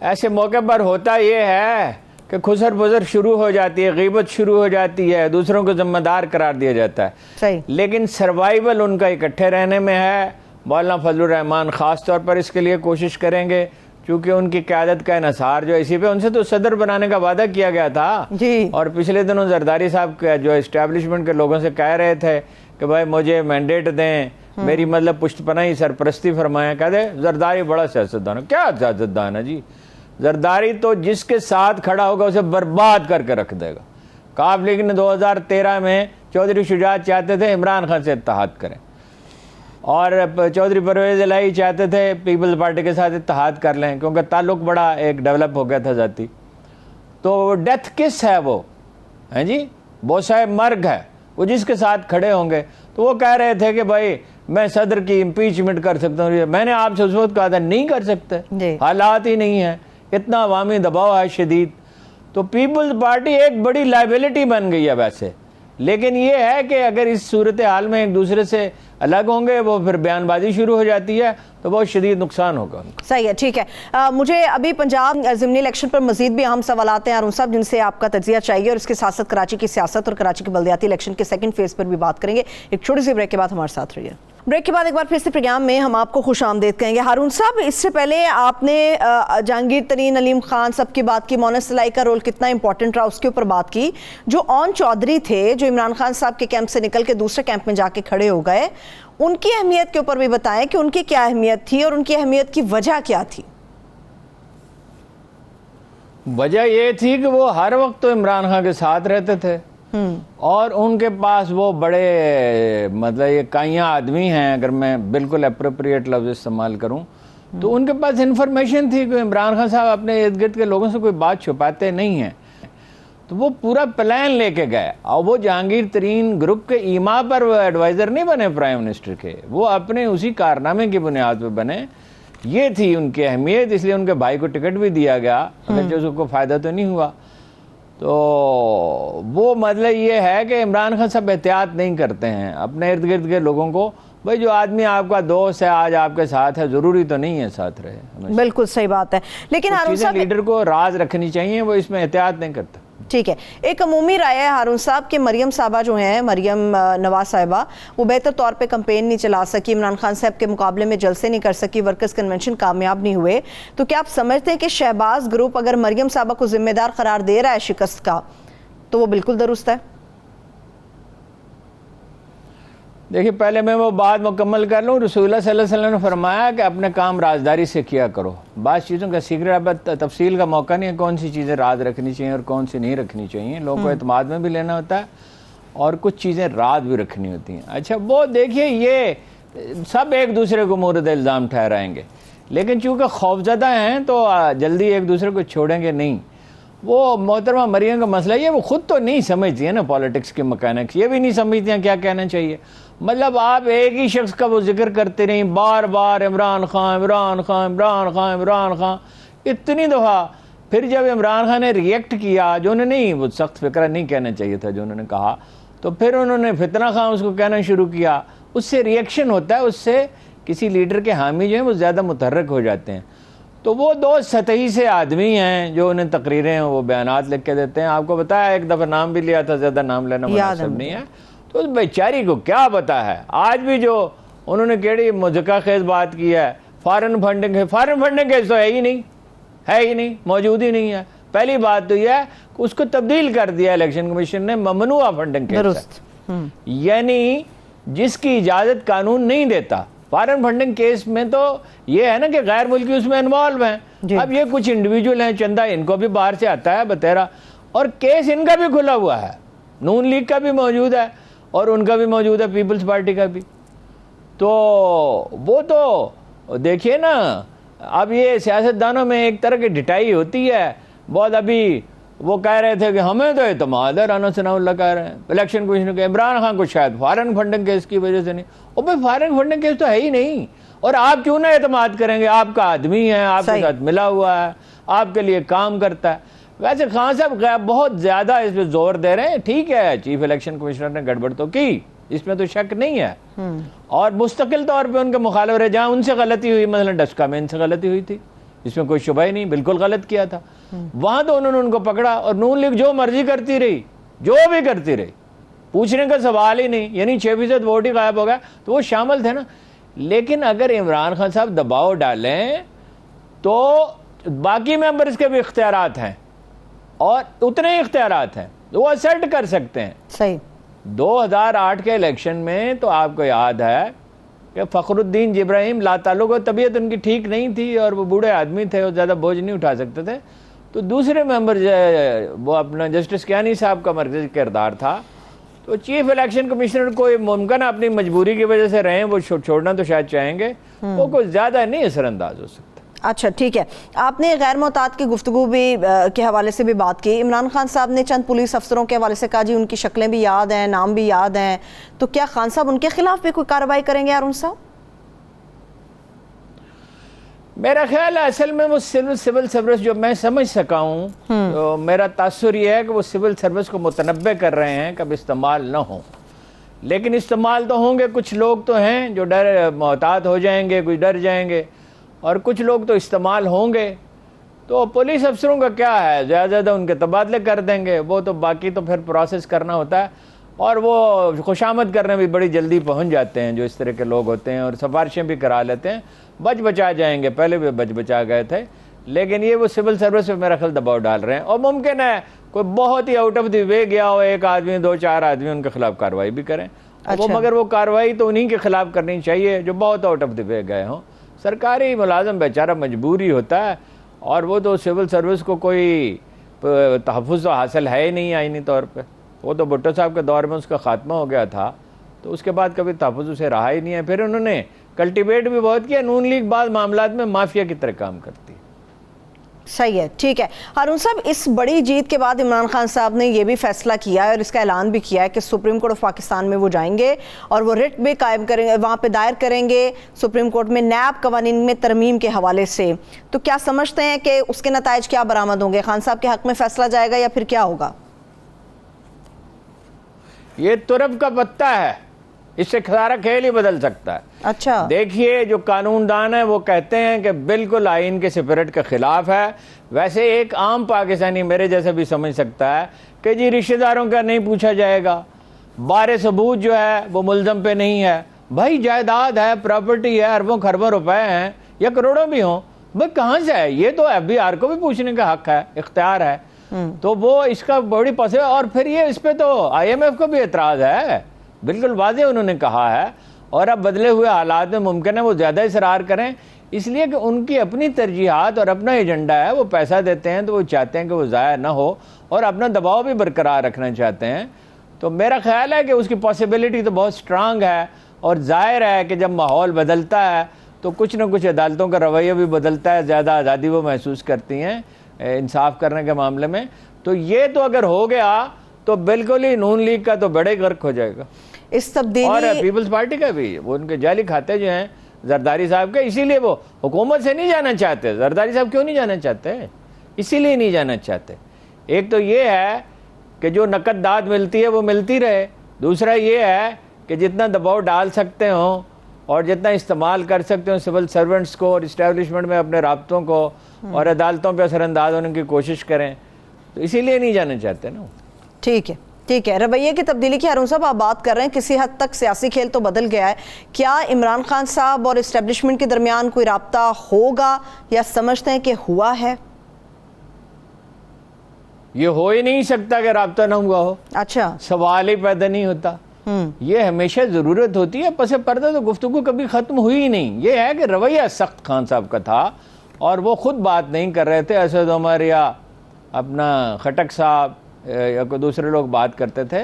ऐसे मौके पर होता ये है कि खुसर बुजर शुरू हो जाती है, गीबत शुरू हो जाती है, दूसरों को जिम्मेदार करार दिया जाता है। सही। लेकिन सर्वाइवल उनका इकट्ठे रहने में है। मौलाना फजलुर रहमान ख़ास तौर पर इसके लिए कोशिश करेंगे, क्योंकि उनकी क़यादत का इन्हिसार जो इसी पे, उनसे तो सदर बनाने का वादा किया गया था जी। और पिछले दिनों जरदारी साहब जो इस्टेब्लिशमेंट के लोगों से कह रहे थे कि भाई मुझे मैंडेट दें, मेरी मतलब पुष्टपनाही सरपरस्ती फरमाएं। कहते जरदारी बड़ा सियासतदान है। क्या सियासतदान है जी? जरदारी तो जिसके साथ खड़ा होगा उसे बर्बाद करके रख देगा। काफ लीग ने 2013 में चौधरी शुजात चाहते थे इमरान खान से इत्तेहाद करें और चौधरी परवेज़ इलाही चाहते थे पीपल्स पार्टी के साथ इत्तेहाद कर लें, क्योंकि ताल्लुक बड़ा एक डेवलप हो गया था ज़ाती। तो डेथ किस है वो, हैं जी? बोसाए मर्ग है वो जिसके साथ खड़े होंगे। तो वो कह रहे थे कि भाई मैं सदर की इम्पीचमेंट कर सकता हूँ। मैंने आपसे उस वक्त कहा था नहीं कर सकते, हालात ही नहीं है, इतना अवामी दबाव है शदीद। तो पीपल्स पार्टी एक बड़ी लाइबिलिटी बन गई है वैसे। लेकिन ये है कि अगर इस सूरत हाल में एक दूसरे से अलग होंगे, वो फिर बयानबाजी शुरू हो जाती है, तो बहुत शदीद नुकसान होगा उनका। सही है, ठीक है। मुझे अभी पंजाब ज़िमनी इलेक्शन पर मजीद भी अहम सवाल आते हैं अरुण साहब, जिनसे आपका तज्जिया चाहिए, और इसके साथ साथ कराची की सियासत और कराची के बल्दियाती इलेक्शन के सेकंड फेज पर भी बात करेंगे। एक छोटी सी ब्रेक के बाद हमारे साथ रहिए। ब्रेक के बाद एक बार फिर से प्रोग्राम में हम आपको खुश आमदेद कहेंगे। हारून साहब, इससे पहले आपने जहांगीर तरीन, अलीम खान सब की बात की, मोनस इलाही का रोल कितना इंपॉर्टेंट रहा उसके ऊपर बात की। जो ऑन चौधरी थे, जो इमरान खान साहब के कैंप से निकल के दूसरे कैंप में जाके खड़े हो गए, उनकी अहमियत के ऊपर भी बताएं कि उनकी क्या अहमियत थी और उनकी अहमियत की वजह क्या थी। वजह ये थी कि वो हर वक्त तो इमरान खान के साथ रहते थे और उनके पास वो बड़े मतलब ये काइयाँ आदमी हैं, अगर मैं बिल्कुल अप्रोप्रिएट लफ्ज़ इस्तेमाल करूं, तो उनके पास इन्फॉर्मेशन थी कि इमरान खान साहब अपने इर्द गिर्द के लोगों से कोई बात छुपाते नहीं हैं। तो वो पूरा प्लान लेके गए और वो जहांगीर तरीन ग्रुप के ईमा पर वो एडवाइज़र नहीं बने प्राइम मिनिस्टर के, वो अपने उसी कारनामे की बुनियाद पर बने। ये थी उनकी अहमियत, इसलिए उनके भाई को टिकट भी दिया गया, अगर जो उसको फ़ायदा तो नहीं हुआ। तो वो मतलब ये है कि इमरान खान साहब एहतियात नहीं करते हैं अपने इर्द गिर्द के लोगों को। भाई जो आदमी आपका दोस्त है, आज आपके साथ है, ज़रूरी तो नहीं है साथ रहे। बिल्कुल सही बात है, लेकिन हारून साहब लीडर को राज रखनी चाहिए, वो इसमें एहतियात नहीं करता। ठीक है, एक अमूमी राय है हारून साहब कि मरियम साहबा जो हैं, मरियम नवाज साहिबा, वो बेहतर तौर पे कैंपेन नहीं चला सकी, इमरान खान साहब के मुकाबले में जलसे नहीं कर सकी, वर्कर्स कन्वेंशन कामयाब नहीं हुए। तो क्या आप समझते हैं कि शहबाज ग्रुप अगर मरियम साहबा को जिम्मेदार करार दे रहा है शिकस्त का, तो वो बिल्कुल दुरुस्त है? देखिए, पहले मैं वो बात मुकम्मल कर लूँ। रसूलुल्लाह सल्लल्लाहु अलैहि वसल्लम ने फरमाया कि अपने काम राजदारी से किया करो। बात चीज़ों का सीक्रेट अब तफसील का मौका नहीं है, कौन सी चीज़ें राज रखनी चाहिए और कौन सी नहीं रखनी चाहिए। लोगों को एतमाद में भी लेना होता है और कुछ चीज़ें राज भी रखनी होती हैं। अच्छा, वो देखिए, ये सब एक दूसरे को मुर्द इल्ज़ाम ठहराएंगे, लेकिन चूँकि खौफजदा हैं तो जल्दी एक दूसरे को छोड़ेंगे नहीं। वो मोहतरमा मरियम का मसला ये, वो खुद तो नहीं समझती है ना पॉलिटिक्स के मैकेनिक्स, ये भी नहीं समझती हैं क्या कहना चाहिए। मतलब आप एक ही शख्स का वो जिक्र करते नहीं, बार बार इमरान खान इमरान खान इमरान खान इमरान खान, इतनी दफ़ा। फिर जब इमरान खान ने रिएक्ट किया, जो उन्होंने नहीं, वो सख्त फिक्रा नहीं कहना चाहिए था जो उन्होंने कहा, तो फिर उन्होंने फितना खान उसको कहना शुरू किया। उससे रिएक्शन होता है, उससे किसी लीडर के हामी जो हैं वो ज़्यादा मुतहर्रिक हो जाते हैं। तो वो दो सतही से आदमी हैं जो उन्हें तकरीरें वो बयानात लिख के देते हैं। आपको बताया, एक दफ़ा नाम भी लिया था, ज़्यादा नाम लेना मुनासिब नहीं है। तो उस बेचारी को क्या पता है। आज भी जो उन्होंने केड़ी मुज़क्का खेज बात की है, फॉरेन फंडिंग है, फॉरेन फंडिंग केस तो है ही नहीं, मौजूद ही नहीं है। पहली बात तो यह है कि उसको तब्दील कर दिया इलेक्शन कमीशन ने ममनुआ फंडिंग केस, यानी जिसकी इजाज़त कानून नहीं देता। फॉरेन फंडिंग केस में तो ये है ना कि गैर मुल्की उसमें इन्वॉल्व हैं। अब ये कुछ इंडिविजुअल हैं, चंदा इनको भी बाहर से आता है बतेरा, और केस इनका भी खुला हुआ है, नून लीग का भी मौजूद है और उनका भी मौजूद है, पीपल्स पार्टी का भी। तो वो तो देखिए ना, अब ये सियासतदानों में एक तरह की ढिठाई होती है बहुत। अभी वो कह रहे थे कि हमें तो एतमाद है, राना सनाउल्लाह कह रहे हैं इलेक्शन कमीशन के, इमरान खान को शायद फॉरेन फंडिंग केस की वजह से नहीं। और भाई फॉरेन फंडिंग केस तो है ही नहीं, और आप क्यों ना एतमाद करेंगे? आपका आदमी है, आपके साथ मिला हुआ है, आपके लिए काम करता है। वैसे खान साहब बहुत ज़्यादा इस पर जोर दे रहे हैं। ठीक है, चीफ इलेक्शन कमिश्नर ने गड़बड़ तो की, इसमें तो शक नहीं है, और मुस्तकिल तौर पे उनके मुखालिफ रहे। जहाँ उनसे गलती हुई, मतलब डस्का में इनसे गलती हुई थी, इसमें कोई शुबह ही नहीं, बिल्कुल गलत किया था। वहां तो उन्होंने उनको पकड़ा, और नून लीग जो मर्जी करती रही, जो भी करती रही, पूछने का सवाल ही नहीं। यानी 6% वोट ही गायब हो गया, तो वो शामिल थे ना। लेकिन अगर इमरान खान साहब दबाव डालें तो बाकी मेंबर्स के भी इख्तियारात हैं, और उतने ही इख्तियारात हैं, वो असर्ट कर सकते हैं। सही 2008 के इलेक्शन में तो आपको याद है कि फ़खरुद्दीन जिब्राहिम लाताल्लुक़ को तबीयत उनकी ठीक नहीं थी, और वो बूढ़े आदमी थे, वो ज़्यादा बोझ नहीं उठा सकते थे। तो दूसरे मेंबर वो अपना जस्टिस कियानी साहब का मरकज़ी किरदार था। तो चीफ इलेक्शन कमिश्नर को मुमकिन अपनी मजबूरी की वजह से रहे, वो छोड़ना तो शायद चाहेंगे, वो कुछ ज़्यादा नहीं असरअंदाज हो सकता। अच्छा, ठीक है। आपने गैर मोहतात की गुफ्तगू भी के हवाले से भी बात की। इमरान खान साहब ने चंद पुलिस अफसरों के हवाले से कहा जी उनकी शक्लें भी याद हैं, नाम भी याद हैं, तो क्या खान साहब उनके खिलाफ भी कोई कार्रवाई करेंगे हारून साहब? मेरा ख्याल है असल में वो सिविल सर्विस जो मैं समझ सका हूँ, तो मेरा तासुर ये है कि वो सिविल सर्विस को मुतनब्बे कर रहे हैं कब इस्तेमाल ना हो। लेकिन इस्तेमाल तो होंगे। कुछ लोग तो हैं जो मोहतात हो जाएंगे, कुछ डर जाएंगे, और कुछ लोग तो इस्तेमाल होंगे। तो पुलिस अफसरों का क्या है, ज़्यादा उनके तबादले कर देंगे। वो तो बाकी तो फिर प्रोसेस करना होता है, और वो खुशामद करने भी बड़ी जल्दी पहुंच जाते हैं जो इस तरह के लोग होते हैं, और सिफारिशें भी करा लेते हैं, बच बचा जाएंगे। पहले भी बच बचा गए थे, लेकिन ये वो सिविल सर्विस पे मेरा ख्याल दबाव डाल रहे हैं। और मुमकिन है कोई बहुत ही आउट ऑफ द वे गया हो, एक आदमी 2-4 आदमी उनके खिलाफ कार्रवाई भी करें। अच्छा। वो मगर वो कार्रवाई तो उन्हीं के खिलाफ करनी चाहिए जो बहुत आउट ऑफ द वे गए हों। सरकारी मुलाजम बेचारा मजबूरी होता है, और वो तो सिविल सर्विस को कोई तहफ़्फ़ुज़ तो हासिल है ही नहीं आईनी तौर पे। वो तो भुट्टो साहब के दौर में उसका ख़ात्मा हो गया था, तो उसके बाद कभी तहफ़्फ़ुज़ उसे रहा ही नहीं है। फिर उन्होंने कल्टिवेट भी बहुत किया। नून लीग बाद मामलात में माफिया की तरह काम करती है। सही है, ठीक है। हारून साहब, इस बड़ी जीत के बाद इमरान खान साहब ने यह भी फैसला किया है और इसका ऐलान भी किया है कि सुप्रीम कोर्ट ऑफ पाकिस्तान में वो जाएंगे और वो रिट भी कायम करेंगे, वहाँ पे दायर करेंगे सुप्रीम कोर्ट में नैब कवानीन में तरमीम के हवाले से। तो क्या समझते हैं कि उसके नताइज क्या बरामद होंगे? खान साहब के हक में फैसला जाएगा या फिर क्या होगा? ये तुरब का पत्ता है, इससे सारा खेल ही बदल सकता है। अच्छा, देखिए, जो कानूनदान है वो कहते हैं कि बिल्कुल आइन के स्पिरिट के खिलाफ है। वैसे एक आम पाकिस्तानी मेरे जैसा भी समझ सकता है कि जी रिश्तेदारों का नहीं पूछा जाएगा, बारे सबूत जो है वो मुल्जम पे नहीं है। भाई जायदाद है, प्रॉपर्टी है, अरबों खरबों रुपए हैं या करोड़ों भी हों, भाई कहाँ से है? ये तो FBI को भी पूछने का हक है, इख्तियार है। तो वो इसका बड़ी पसंद। और फिर ये इस पे तो IMF को भी एतराज़ है, बिल्कुल वाज़े उन्होंने कहा है। और अब बदले हुए हालात में मुमकिन है वो ज़्यादा इसरार करें, इसलिए कि उनकी अपनी तरजीहात और अपना एजेंडा है। वो पैसा देते हैं तो वो चाहते हैं कि वो ज़ाया ना हो और अपना दबाव भी बरकरार रखना चाहते हैं। तो मेरा ख्याल है कि उसकी पॉसिबिलिटी तो बहुत स्ट्रांग है। और जाहिर है कि जब माहौल बदलता है तो कुछ ना कुछ अदालतों का रवैया भी बदलता है, ज़्यादा आज़ादी वो महसूस करती हैं इंसाफ करने के मामले में। तो ये तो अगर हो गया तो बिल्कुल ही नून लीग का तो बड़े गर्क हो जाएगा, इस तब्दीली और पीपल्स पार्टी का भी। वो उनके जाली खाते जो हैं जरदारी साहब के, इसीलिए वो हुकूमत से नहीं जाना चाहते। जरदारी साहब क्यों नहीं जाना चाहते? इसीलिए नहीं जाना चाहते। एक तो ये है कि जो नकद दाद मिलती है वो मिलती रहे। दूसरा ये है कि जितना दबाव डाल सकते हो और जितना इस्तेमाल कर सकते हो सिविल सर्वेंट्स को और इस्टेब्लिशमेंट में अपने राब्तों को और अदालतों पर असरअंदाज होने की कोशिश करें, तो इसीलिए नहीं जाना चाहते ना। ठीक है, ठीक है। रवैये की तब्दीली की हारून साहब आप बात कर रहे हैं, किसी हद तक सियासी खेल तो बदल गया है। क्या इमरान खान साहब और इस्टेब्लिशमेंट के दरमियान कोई राब्ता होगा या समझते हैं कि हुआ है? ये हो ही नहीं सकता कि राब्ता ना हुआ हो। अच्छा, सवाल ही पैदा नहीं होता। ये हमेशा ज़रूरत होती है पसे पर्दा, तो गुफ्तगू कभी ख़त्म हुई ही नहीं। ये है कि रवैया सख्त खान साहब का था और वो खुद बात नहीं कर रहे थे। असद उमर या अपना खटक साहब या कोई दूसरे लोग बात करते थे।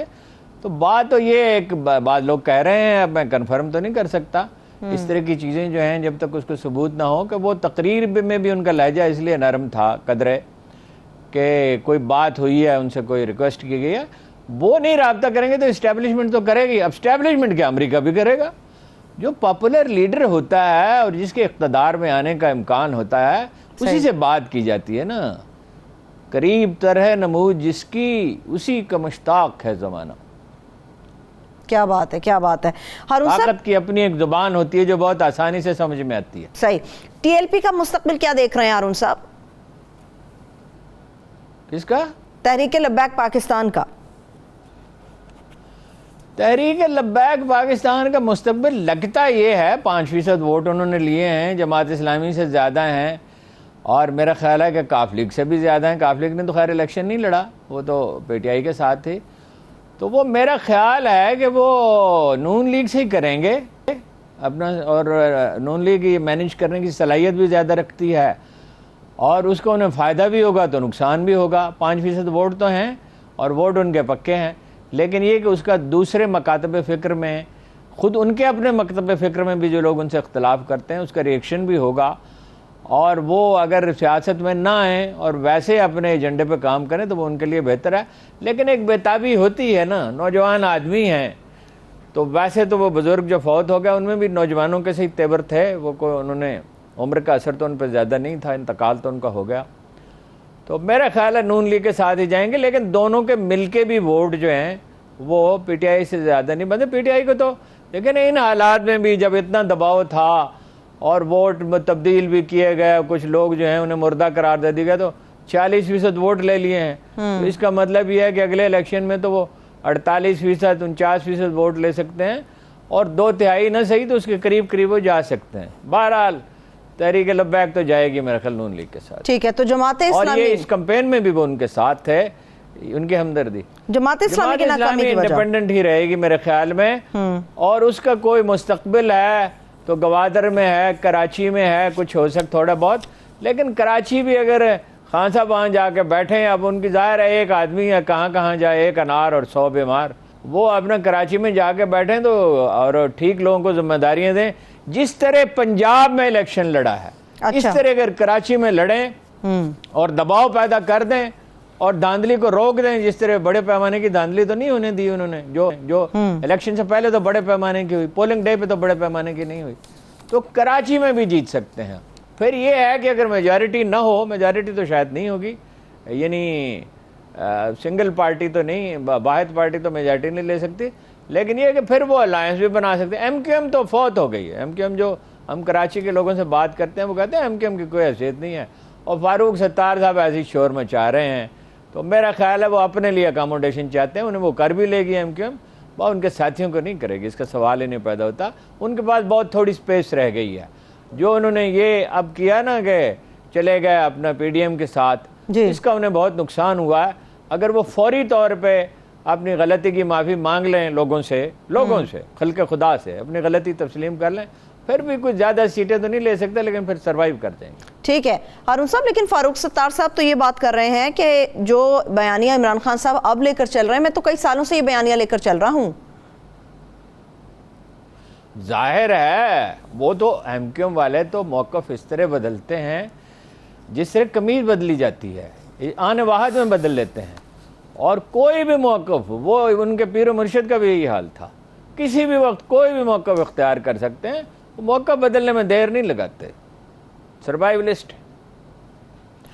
तो बात तो ये एक बात लोग कह रहे हैं, अब मैं कंफर्म तो नहीं कर सकता। इस तरह की चीज़ें जो हैं जब तक उसको सबूत ना हो, कि वो तकरीर में भी उनका लहजा इसलिए नरम था कदरे कि कोई बात हुई है, उनसे कोई रिक्वेस्ट की गई है, वो नहीं राब्ता करेंगे तो इस्टेब्लिशमेंट तो करेगी। अब इस्टेब्लिशमेंट क्या, अमेरिका भी करेगा। जो पॉपुलर लीडर होता है और जिसके इक़्तिदार में आने का इम्कान होता है उसी से बात की जाती है ना। करीब तरह नमूद जिसकी उसी का मुश्ताक है ज़माना। क्या बात है, क्या बात है। हारून साहब, ताकत की अपनी एक ज़ुबान होती है जो बहुत आसानी से समझ में आती है। सही। TLP का मुस्तकबिल क्या देख रहे हैं हारून साहब? किसका? तहरीक लब्बैक पाकिस्तान का। तहरीक लब्बैक पाकिस्तान का मुस्तकबिल लगता ये है 5% वोट उन्होंने लिए हैं, जमात इस्लामी से ज़्यादा हैं और मेरा ख्याल है कि काफ लीग से भी ज़्यादा हैं। काफ लीग ने तो खैर इलेक्शन नहीं लड़ा, वो तो PTI के साथ थी। तो वो मेरा ख्याल है कि वो नून लीग से ही करेंगे अपना, और नून लीग ये मैनेज करने की सलाहियत भी ज़्यादा रखती है और उसको उन्हें फ़ायदा भी होगा तो नुकसान भी होगा। 5% वोट तो हैं और वोट उनके पक्के हैं, लेकिन ये कि उसका दूसरे मकातब फ़िक्र में, ख़ुद उनके अपने मकतब फ़िक्र में भी जो लोग उनसे इख्तलाफ करते हैं उसका रिएक्शन भी होगा। और वो अगर सियासत में ना आएँ और वैसे अपने एजेंडे पे काम करें तो वो उनके लिए बेहतर है। लेकिन एक बेताबी होती है ना, नौजवान आदमी हैं, तो वैसे तो वो बुज़ुर्ग जो फौत हो गया उनमें भी नौजवानों के सही तेवर थे। वो को उन्होंने उम्र का असर तो उन पर ज़्यादा नहीं था, इंतकाल तो उनका हो गया। तो मेरा ख्याल है नून लीग के साथ ही जाएंगे, लेकिन दोनों के मिलके भी वोट जो हैं वो PTI से ज़्यादा नहीं बनते। PTI को तो, लेकिन इन हालात में भी जब इतना दबाव था और वोट तब्दील भी किए गए, कुछ लोग जो हैं उन्हें मुर्दा करार दे दिया गया, तो 40% वोट ले लिए हैं। तो इसका मतलब ये है कि अगले इलेक्शन में तो वो 48%, 49% वोट ले सकते हैं और 2/3 ना सही तो उसके करीब करीब वो जा सकते हैं। बहरहाल तहरीक लब्बैक तो जाएगी मेरे ख्याल नून लीग के साथ। ठीक है। तो जमात और इस्लामी, ये इस कैंपेन में भी वो उनके साथ थे, उनकी हमदर्दी। जमात इस्लामी की नाकामी की वजह, इंडिपेंडेंट ही रहेगी मेरे ख्याल में और उसका कोई मुस्तकबिल है तो गवादर में है, कराची में है, कुछ हो सकता थोड़ा बहुत, लेकिन कराची भी अगर खान साहब वहाँ जाके बैठे हैं, अब उनकी जाहिर है एक आदमी है, कहाँ कहाँ जाए, एक अनार और 100 बीमार, वो अपना कराची में जाके बैठे तो और ठीक लोगों को जिम्मेदारियां दें। जिस तरह पंजाब में इलेक्शन लड़ा है, इस तरह अगर कराची में लड़ें और दबाव पैदा कर दें और धांधली को रोक दें, जिस तरह बड़े पैमाने की धांधली तो नहीं होने दी उन्होंने, जो इलेक्शन से पहले तो बड़े पैमाने की हुई, पोलिंग डे पे तो बड़े पैमाने की नहीं हुई, तो कराची में भी जीत सकते हैं। फिर ये है कि अगर मेजॉरिटी ना हो, मेजॉरिटी तो शायद नहीं होगी, यानी सिंगल पार्टी तो नहीं, वाहिद पार्टी तो मेजॉरिटी नहीं ले सकती, लेकिन ये कि फिर वो अलायंस भी बना सकते हैं। एमक्यूएम तो फौत हो गई है। एमक्यूएम, जो हम कराची के लोगों से बात करते हैं वो कहते हैं एमक्यूएम की कोई हैसियत नहीं है, और फारूक सत्तार साहब ऐसी शोर मचा रहे हैं, तो मेरा ख्याल है वो अपने लिए अकोमोडेशन चाहते हैं, उन्हें वो कर भी लेगी एमक्यूएम, वो उनके साथियों को नहीं करेगी, इसका सवाल ही नहीं पैदा होता। उनके पास बहुत थोड़ी स्पेस रह गई है। जो उन्होंने ये अब किया ना कि चले गए अपना पीडीएम के साथ, इसका उन्हें बहुत नुकसान हुआ है। अगर वो फौरी तौर पे अपनी गलती की माफ़ी मांग लें लोगों से खल्क़े खुदा से अपनी गलती तस्लीम कर लें, फिर भी कुछ ज़्यादा सीटें तो नहीं ले सकते, लेकिन फिर सर्वाइव कर देंगे। ठीक है हारून साहब, लेकिन फारूक सत्तार साहब तो ये बात कर रहे हैं कि जो बयानिया इमरान खान साहब अब लेकर चल रहे हैं, मैं तो कई सालों से ये बयानिया लेकर चल रहा हूँ। जाहिर है वो तो एमक्यूएम वाले तो मौक़िफ़ इस तरह बदलते हैं जिस तरह कमीज़ बदली जाती है, आने वाहद में बदल लेते हैं, और कोई भी मौक़िफ़, वो उनके पीर मुर्शिद का भी यही हाल था, किसी भी वक्त कोई भी मौक़िफ़ इख्तियार कर सकते हैं, वो मौक़िफ़ बदलने में देर नहीं लगाते, सर्वाइवलिस्ट।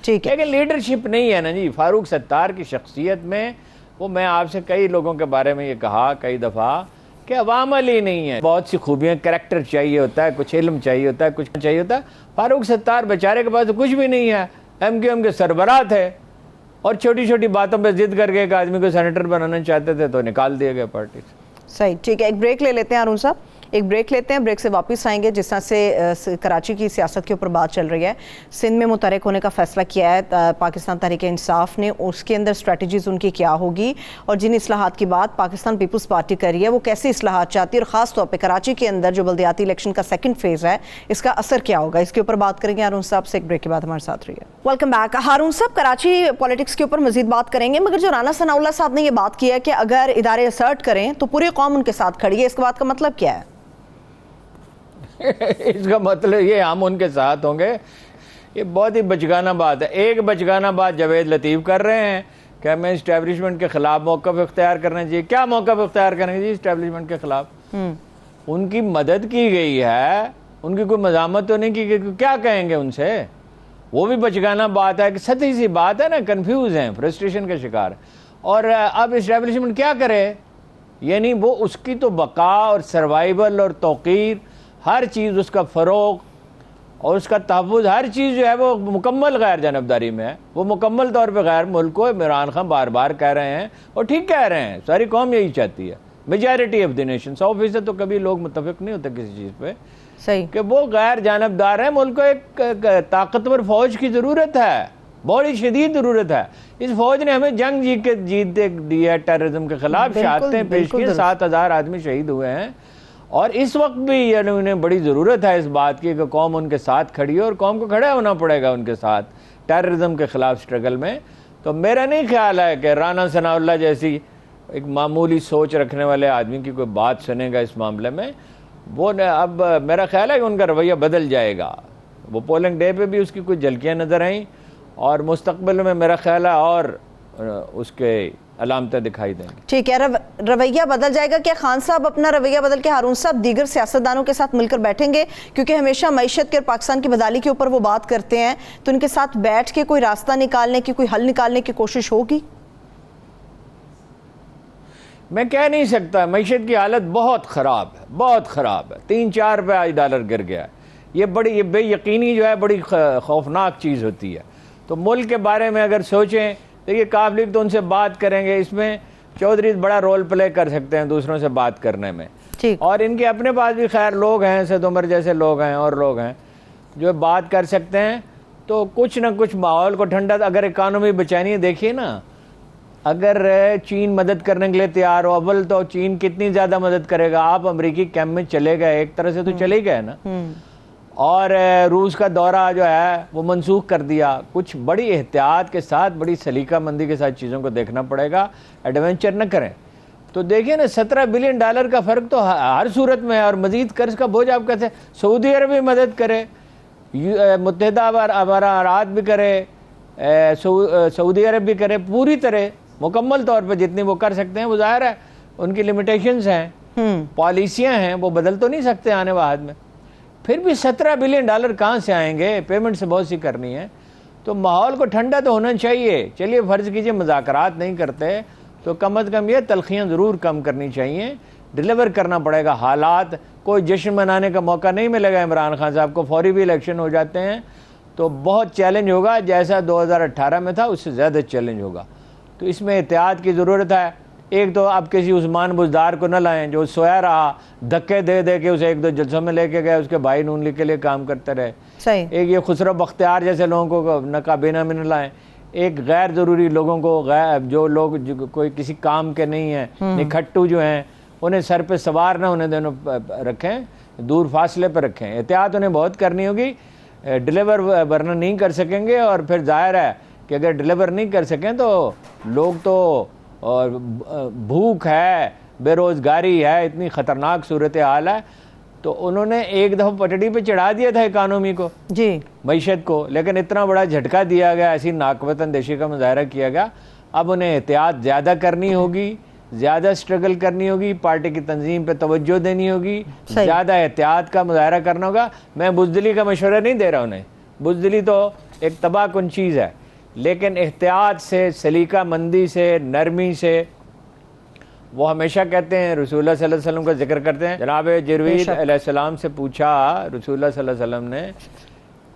ठीक है, लेकिन लीडरशिप नहीं है ना जी फारूक सत्तार की शख्सियत में। वो मैं आपसे कई लोगों के बारे में ये कहा कई दफ़ा कि अवामल ही नहीं है, बहुत सी खूबियाँ, करैक्टर चाहिए होता है, कुछ इल्म चाहिए होता है, कुछ चाहिए होता है। फारूक सत्तार बेचारे के पास तो कुछ भी नहीं है, एमक्यूएम के सरबराह थे, और छोटी छोटी बातों पे जिद करके एक आदमी को सेनेटर बनाना चाहते थे तो निकाल दिया गया पार्टी से। सही, ठीक है, एक ब्रेक ले लेते हैं हारून साहब, एक ब्रेक लेते हैं, ब्रेक से वापस आएंगे। जिस तरह से कराची की सियासत के ऊपर बात चल रही है, सिंध में मुतहरिक होने का फैसला किया है पाकिस्तान तहरीक इंसाफ ने, उसके अंदर स्ट्रेटजीज उनकी क्या होगी, और जिन इस्लाहात की बात पाकिस्तान पीपल्स पार्टी कर रही है वो कैसे इस्लाहात चाहती है, और ख़ास तौर पर कराची के अंदर जो बल्दियाती इलेक्शन का सेकंड फेज़ है इसका असर क्या होगा, इसके ऊपर बात करेंगे हारून साहब से। एक ब्रेक के बाद हमारे साथ रहिए। Welcome back. हारून साहब, कराची पॉलिटिक्स के ऊपर मजीद बात करेंगे, मगर जो राना सनाउल्लाह साहब ने ये बात की है कि अगर इदारे असर्ट करें तो पूरी कौम उनके साथ खड़ी है, इसके बात का मतलब क्या है? इसका मतलब ये हम उनके साथ होंगे, ये बहुत ही बचगाना बात है। एक बचगाना बात जावेद लतीफ़ कर रहे हैं कि हमें इस्टेब्लिशमेंट के खिलाफ मौक़िफ़ इख्तियार करना चाहिए। क्या मौक़िफ़ इख्तियार करेंगे जी इस्टेब्लिशमेंट के खिलाफ? उनकी मदद की गई है, उनकी कोई मज़ामत तो नहीं की गई, क्या कहेंगे उनसे? वो भी बचगाना बात है कि सती सी बात है ना, कन्फ्यूज़ हैं, फ्रस्ट्रेशन का शिकार। और अब इस्टेब्लिशमेंट क्या करे, यानी वो उसकी तो बका और सर्वाइवल और तौक़ीर, हर चीज़ उसका फ़रोग़ और उसका तहफ़्फ़ुज़, हर चीज़ जो है वो मुकम्मल गैर जानबदारी में है, वो मुकम्मल तौर पे गैर मुल्क को इमरान खान बार बार कह रहे हैं, और ठीक कह रहे हैं, सारी कौम यही चाहती है, मेजॉरिटी ऑफ द नेशन। 100% तो कभी लोग मुत्तफ़िक़ नहीं होते किसी चीज़ पे, सही, कि वो गैर जानबदार है। मुल्क को एक ताकतवर फ़ौज की ज़रूरत है, बड़ी शदीद ज़रूरत है। इस फ़ौज ने हमें जंग जीत दी है, टेररिज्म के ख़िलाफ़ शहादतें पेश की, 7,000 आदमी शहीद हुए हैं, और इस वक्त भी यानी उन्हें बड़ी ज़रूरत है इस बात की कि कौम उनके साथ खड़ी है, और कौम को खड़ा होना पड़ेगा उनके साथ टेररिज्म के ख़िलाफ़ स्ट्रगल में। तो मेरा नहीं ख्याल है कि राना सनाउल्लाह जैसी एक मामूली सोच रखने वाले आदमी की कोई बात सुनेगा इस मामले में। वो अब मेरा ख्याल है कि उनका रवैया बदल जाएगा। वो पोलिंग डे पे भी उसकी कुछ झलकियाँ नज़र आईं, और मुस्तकबिल में मेरा ख्याल है और उसके अलामतें दिखाई देंगी। ठीक है, रवैया बदल जाएगा। क्या खान साहब अपना रवैया बदल के हारून साहब दीगर सियासतदानों के साथ मिलकर बैठेंगे, क्योंकि हमेशा मईशत के और पाकिस्तान की बदहाली के ऊपर वो बात करते हैं, तो उनके साथ बैठ के कोई रास्ता निकालने की, कोई हल निकालने की कोशिश होगी? मैं कह नहीं सकता, मईशत की हालत बहुत ख़राब है, बहुत ख़राब है। 3-4 रुपये आज डॉलर गिर गया है। ये बेयकीनी जो है बड़ी खौफनाक चीज़ होती है। तो मुल्क के बारे में अगर सोचें, देखिए काफ लीग तो उनसे बात करेंगे, इसमें चौधरी बड़ा रोल प्ले कर सकते हैं दूसरों से बात करने में, और इनके अपने पास भी खैर लोग हैं, सैद उमर जैसे लोग हैं और लोग हैं जो बात कर सकते हैं। तो कुछ ना कुछ माहौल को ठंडा, अगर इकानमी बचानी है, देखिए ना, अगर चीन मदद करने के लिए तैयार हो, अव्वल तो चीन कितनी ज़्यादा मदद करेगा। आप अमरीकी कैंप में चले गए, एक तरह से तो चले गए ना, और रूस का दौरा जो है वो मनसूख कर दिया। कुछ बड़ी एहतियात के साथ, बड़ी सलीकामंदी के साथ चीज़ों को देखना पड़ेगा, एडवेंचर न करें। तो देखिए ना, $17 बिलियन का फ़र्क तो हर सूरत में है। और मज़ीद कर्ज का बोझ आप कहते हैं, सऊदी अरब भी मदद करे, मुत्तहिदा अमारात भी करे, सऊदी अरब भी करे, पूरी तरह मुकम्मल तौर पर जितनी वो कर सकते हैं। वो ज़ाहिर है उनकी लिमिटेशंस हैं, पॉलिसियाँ हैं, वो बदल तो नहीं सकते आने वाले में। फिर भी $17 बिलियन कहाँ से आएंगे? पेमेंट से बहुत सी करनी है। तो माहौल को ठंडा तो होना चाहिए। चलिए फ़र्ज़ कीजिए मुज़ाकरात नहीं करते तो कम अज़ कम ये तलखियाँ ज़रूर कम करनी चाहिए। डिलीवर करना पड़ेगा हालात। कोई जश्न मनाने का मौका नहीं मिलेगा इमरान खान साहब को। फौरी भी इलेक्शन हो जाते हैं तो बहुत चैलेंज होगा, जैसा 2018 में था उससे ज़्यादा चैलेंज होगा। तो इसमें एहतियात की ज़रूरत है। एक तो आप किसी उस्मान बुज़दार को न लाएं जो सोया रहा, धक्के दे दे के उसे 1-2 जलसों में लेके गए, उसके भाई नून लीग के लिए काम करते रहे। सही। एक ये खुसरो बख्तियार जैसे लोगों को नकाबीना में न लाएं। एक गैर ज़रूरी लोगों को, जो लोग कोई किसी काम के नहीं हैं, निखट्टू जो हैं, उन्हें सर पे सवार ना उन्हें दोनों रखें, दूर फासले पर रखें। एहतियात उन्हें बहुत करनी होगी। डिलीवर वरना नहीं कर सकेंगे। और फिर जाहिर है कि अगर डिलीवर नहीं कर सकें तो लोग तो, और भूख है, बेरोज़गारी है, इतनी ख़तरनाक सूरत हाल है। तो उन्होंने एक दफ़ा पटड़ी पे चढ़ा दिया था इकानमी को जी, मईशत को, लेकिन इतना बड़ा झटका दिया गया, ऐसी नाकवत अंदेशी का मुजाहरा किया गया। अब उन्हें एहतियात ज़्यादा करनी होगी, ज़्यादा स्ट्रगल करनी होगी, पार्टी की तंजीम पे तवज्जो देनी होगी, ज़्यादा एहतियात का मुजाहरा करना होगा। मैं बुज़दिली का मशवरा नहीं दे रहा उन्हें, बुज़दिली तो एक तबाहकुन चीज़ है, लेकिन एहतियात से, सलीका मंदी से, नरमी से। वो हमेशा कहते हैं, रसूलुल्लाह सल्लल्लाहु अलैहि वसल्लम का जिक्र करते हैं, जनाब जिब्रील अलैहिस्सलाम से पूछा रसूलुल्लाह सल्लल्लाहु अलैहि वसल्लम ने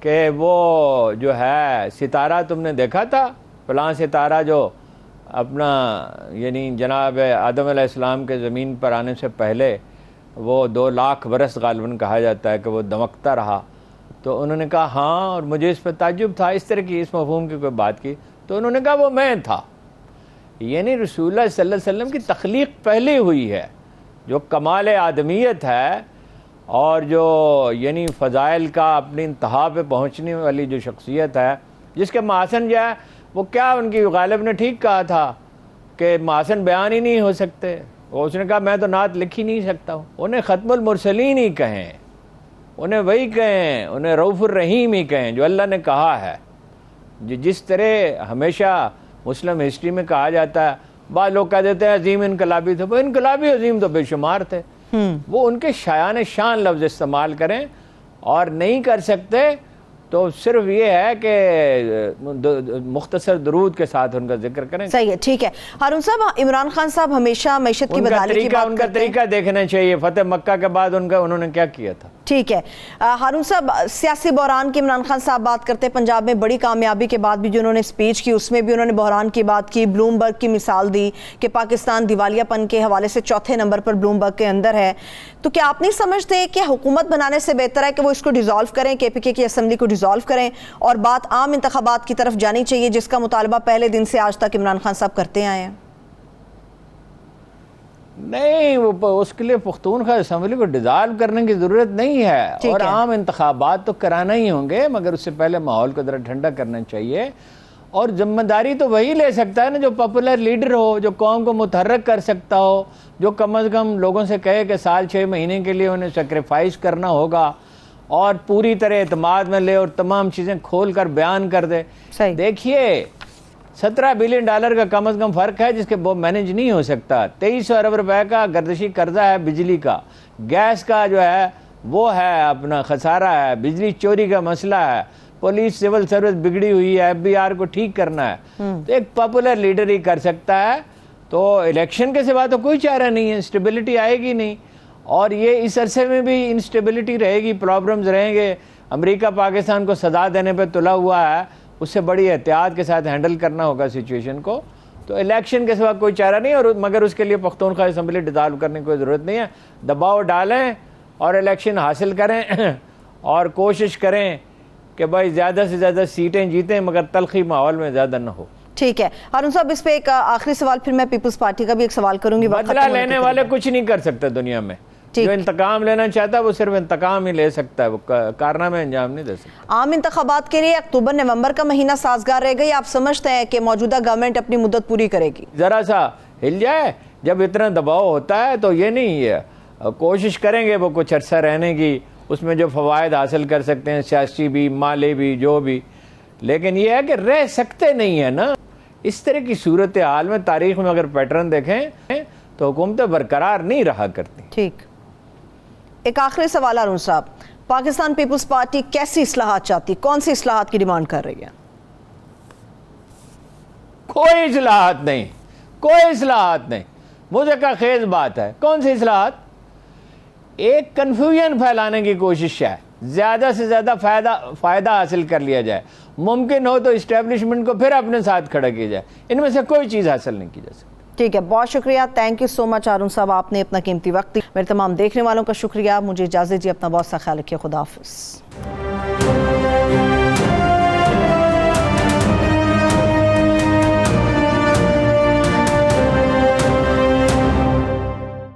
कि वो जो है सितारा तुमने देखा था, फलां सितारा जो अपना यानी जनाब आदम अलैहिस्सलाम के ज़मीन पर आने से पहले वो 2 लाख बरस गालिबन कहा जाता है कि वो दमकता रहा। तो उन्होंने कहा हाँ, और मुझे इस पर ताज्जुब था, इस तरह की, इस मफ़हूम की कोई बात की। तो उन्होंने कहा वो मैं था। यानी रसूलुल्लाह सल्लल्लाहु अलैहि वसल्लम की तख्लीक पहले हुई है। जो कमाल आदमियत है और जो यानी फ़ज़ाइल का अपनी इंतहा पे पहुँचने वाली जो शख्सियत है, जिसके मासन जो है वो क्या, उनकी गालिब ने ठीक कहा था कि मासन बयान ही नहीं हो सकते। और उसने कहा मैं तो नात लिख ही नहीं सकता हूँ। उन्हें ख़त्मुल मुरसलीन ही कहें, उन्हें वही कहें, उन्हें रऊफ़ुर रहीम ही कहें जो अल्लाह ने कहा है। जिस तरह हमेशा मुस्लिम हिस्ट्री में कहा जाता है, बाद लोग कह देते हैं अजीम इनकलाबी थे, वो इनकलाबी अजीम तो बेशुमार थे। वो उनके शायान शान लफ्ज़ इस्तेमाल करें, और नहीं कर सकते तो सिर्फ ये है कि मुख्तसर दरूद के साथ उनका जिक्र करें। सही है, ठीक है। हारून साहब, इमरान खान साहब हमेशा मैशत की बदहाली की बात उनका तरीका देखना चाहिए। फतेह मक्का के बाद उन्होंने क्या किया था। ठीक है हारून साहब, सियासी बहरान की इमरान खान साहब बात करते हैं। पंजाब में बड़ी कामयाबी के बाद भी जो उन्होंने स्पीच की उसमें भी उन्होंने बहरान की बात की, ब्लूमबर्ग की मिसाल दी कि पाकिस्तान दिवालियापन के हवाले से 4थे नंबर पर ब्लूमबर्ग के अंदर है। तो क्या आप नहीं समझते कि हुकूमत बनाने से बेहतर है कि वो इसको डिसॉल्व करें, KPK की असम्बली को डिसॉल्व करें और बात आम इंतखाबात की तरफ जानी चाहिए, जिसका मुतालबा पहले दिन से आज तक इमरान खान साहब करते आए हैं? नहीं, वो उसके लिए पुख्तूनख्वा असम्बली को डिसॉल्व करने की ज़रूरत नहीं है। और आम इंतखाबात तो कराना ही होंगे, मगर उससे पहले माहौल को ज़रा ठंडा करना चाहिए। और जिम्मेदारी तो वही ले सकता है ना जो पॉपुलर लीडर हो, जो कौम को मुतहर्रिक कर सकता हो, जो कम अज़ कम लोगों से कहे कि साल 6 महीने के लिए उन्हें सेक्रीफाइस करना होगा, और पूरी तरह एतमाद में ले और तमाम चीज़ें खोल कर बयान कर दे। देखिए, $17 बिलियन का कम अज़ कम फ़र्क है, जिसके वो मैनेज नहीं हो सकता। 2300 अरब रुपए का गर्दिशी कर्जा है बिजली का, गैस का जो है वो है अपना खसारा है, बिजली चोरी का मसला है, पुलिस सिविल सर्विस बिगड़ी हुई है, FBR को ठीक करना है। तो एक पॉपुलर लीडर ही कर सकता है। तो इलेक्शन के सिवा तो कोई चारा नहीं है, स्टेबिलिटी आएगी नहीं। और ये इस अरसे में भी इंस्टेबिलिटी रहेगी, प्रॉब्लम्स रहेंगे। अमेरिका पाकिस्तान को सजा देने पर तुला हुआ है, उससे बड़ी एहतियात के साथ हैंडल करना होगा सिचुएशन को। तो इलेक्शन के सिवा कोई चारा नहीं, और मगर उसके लिए पख्तूनख्वा असम्बली डिसॉल्व करने की कोई ज़रूरत नहीं है। दबाव डालें और इलेक्शन हासिल करें और कोशिश करें कि भाई ज़्यादा से ज़्यादा सीटें जीतें, मगर तलखी माहौल में ज़्यादा न हो। ठीक है हारून साहब, इस पे एक आखिरी सवाल, फिर मैं पीपल्स पार्टी का भी एक सवाल करूंगी। बदला लेने वाले कुछ नहीं कर सकते दुनिया में। ठीक। जो इंतकाम लेना चाहता है वो सिर्फ इंतकाम ही ले सकता है, वो कारनामे अंजाम नहीं दे सकता। आम इंतखाबात के लिए अक्टूबर नवंबर का महीना साजगार रह गई। आप समझते हैं कि मौजूदा गवर्नमेंट अपनी मुद्दत पूरी करेगी? ज़रा सा हिल जाए, जब इतना दबाव होता है तो ये नहीं है, कोशिश करेंगे वो कुछ अर्सा रहने की, उसमें जो फ़वाद हासिल कर सकते हैं, सियासी भी, माली भी, जो भी, लेकिन ये है कि रह सकते नहीं है ना। इस तरह की सूरत हाल में तारीख में अगर पैटर्न देखें तो हुकूमतें बरकरार नहीं रहा करती। ठीक, एक आखिरी सवाल अरुण साहब, पाकिस्तान पीपल्स पार्टी कैसी इस्लाहात चाहती, कौन सी इस्लाहात की डिमांड कर रही है? कोई इस्लाहात नहीं, कोई इस्लाहात नहीं, मुझे का खेज बात है। कौन सी इस्लाहात? एक कन्फ्यूजन फैलाने की कोशिश है, ज़्यादा से ज़्यादा फ़ायदा हासिल कर लिया जाए, मुमकिन हो तो इस्टेब्लिशमेंट को फिर अपने साथ खड़ा किया जाए। इनमें से कोई चीज़ हासिल नहीं की जा सकती। ठीक है, बहुत शुक्रिया, thank you so much Arun साहब, आपने अपना कीमती वक्त दिया। मेरे तमाम देखने वालों का शुक्रिया। मुझे इजाज़त दीजिए, अपना बहुत सा ख्याल रखिए, खुदा हाफिज़।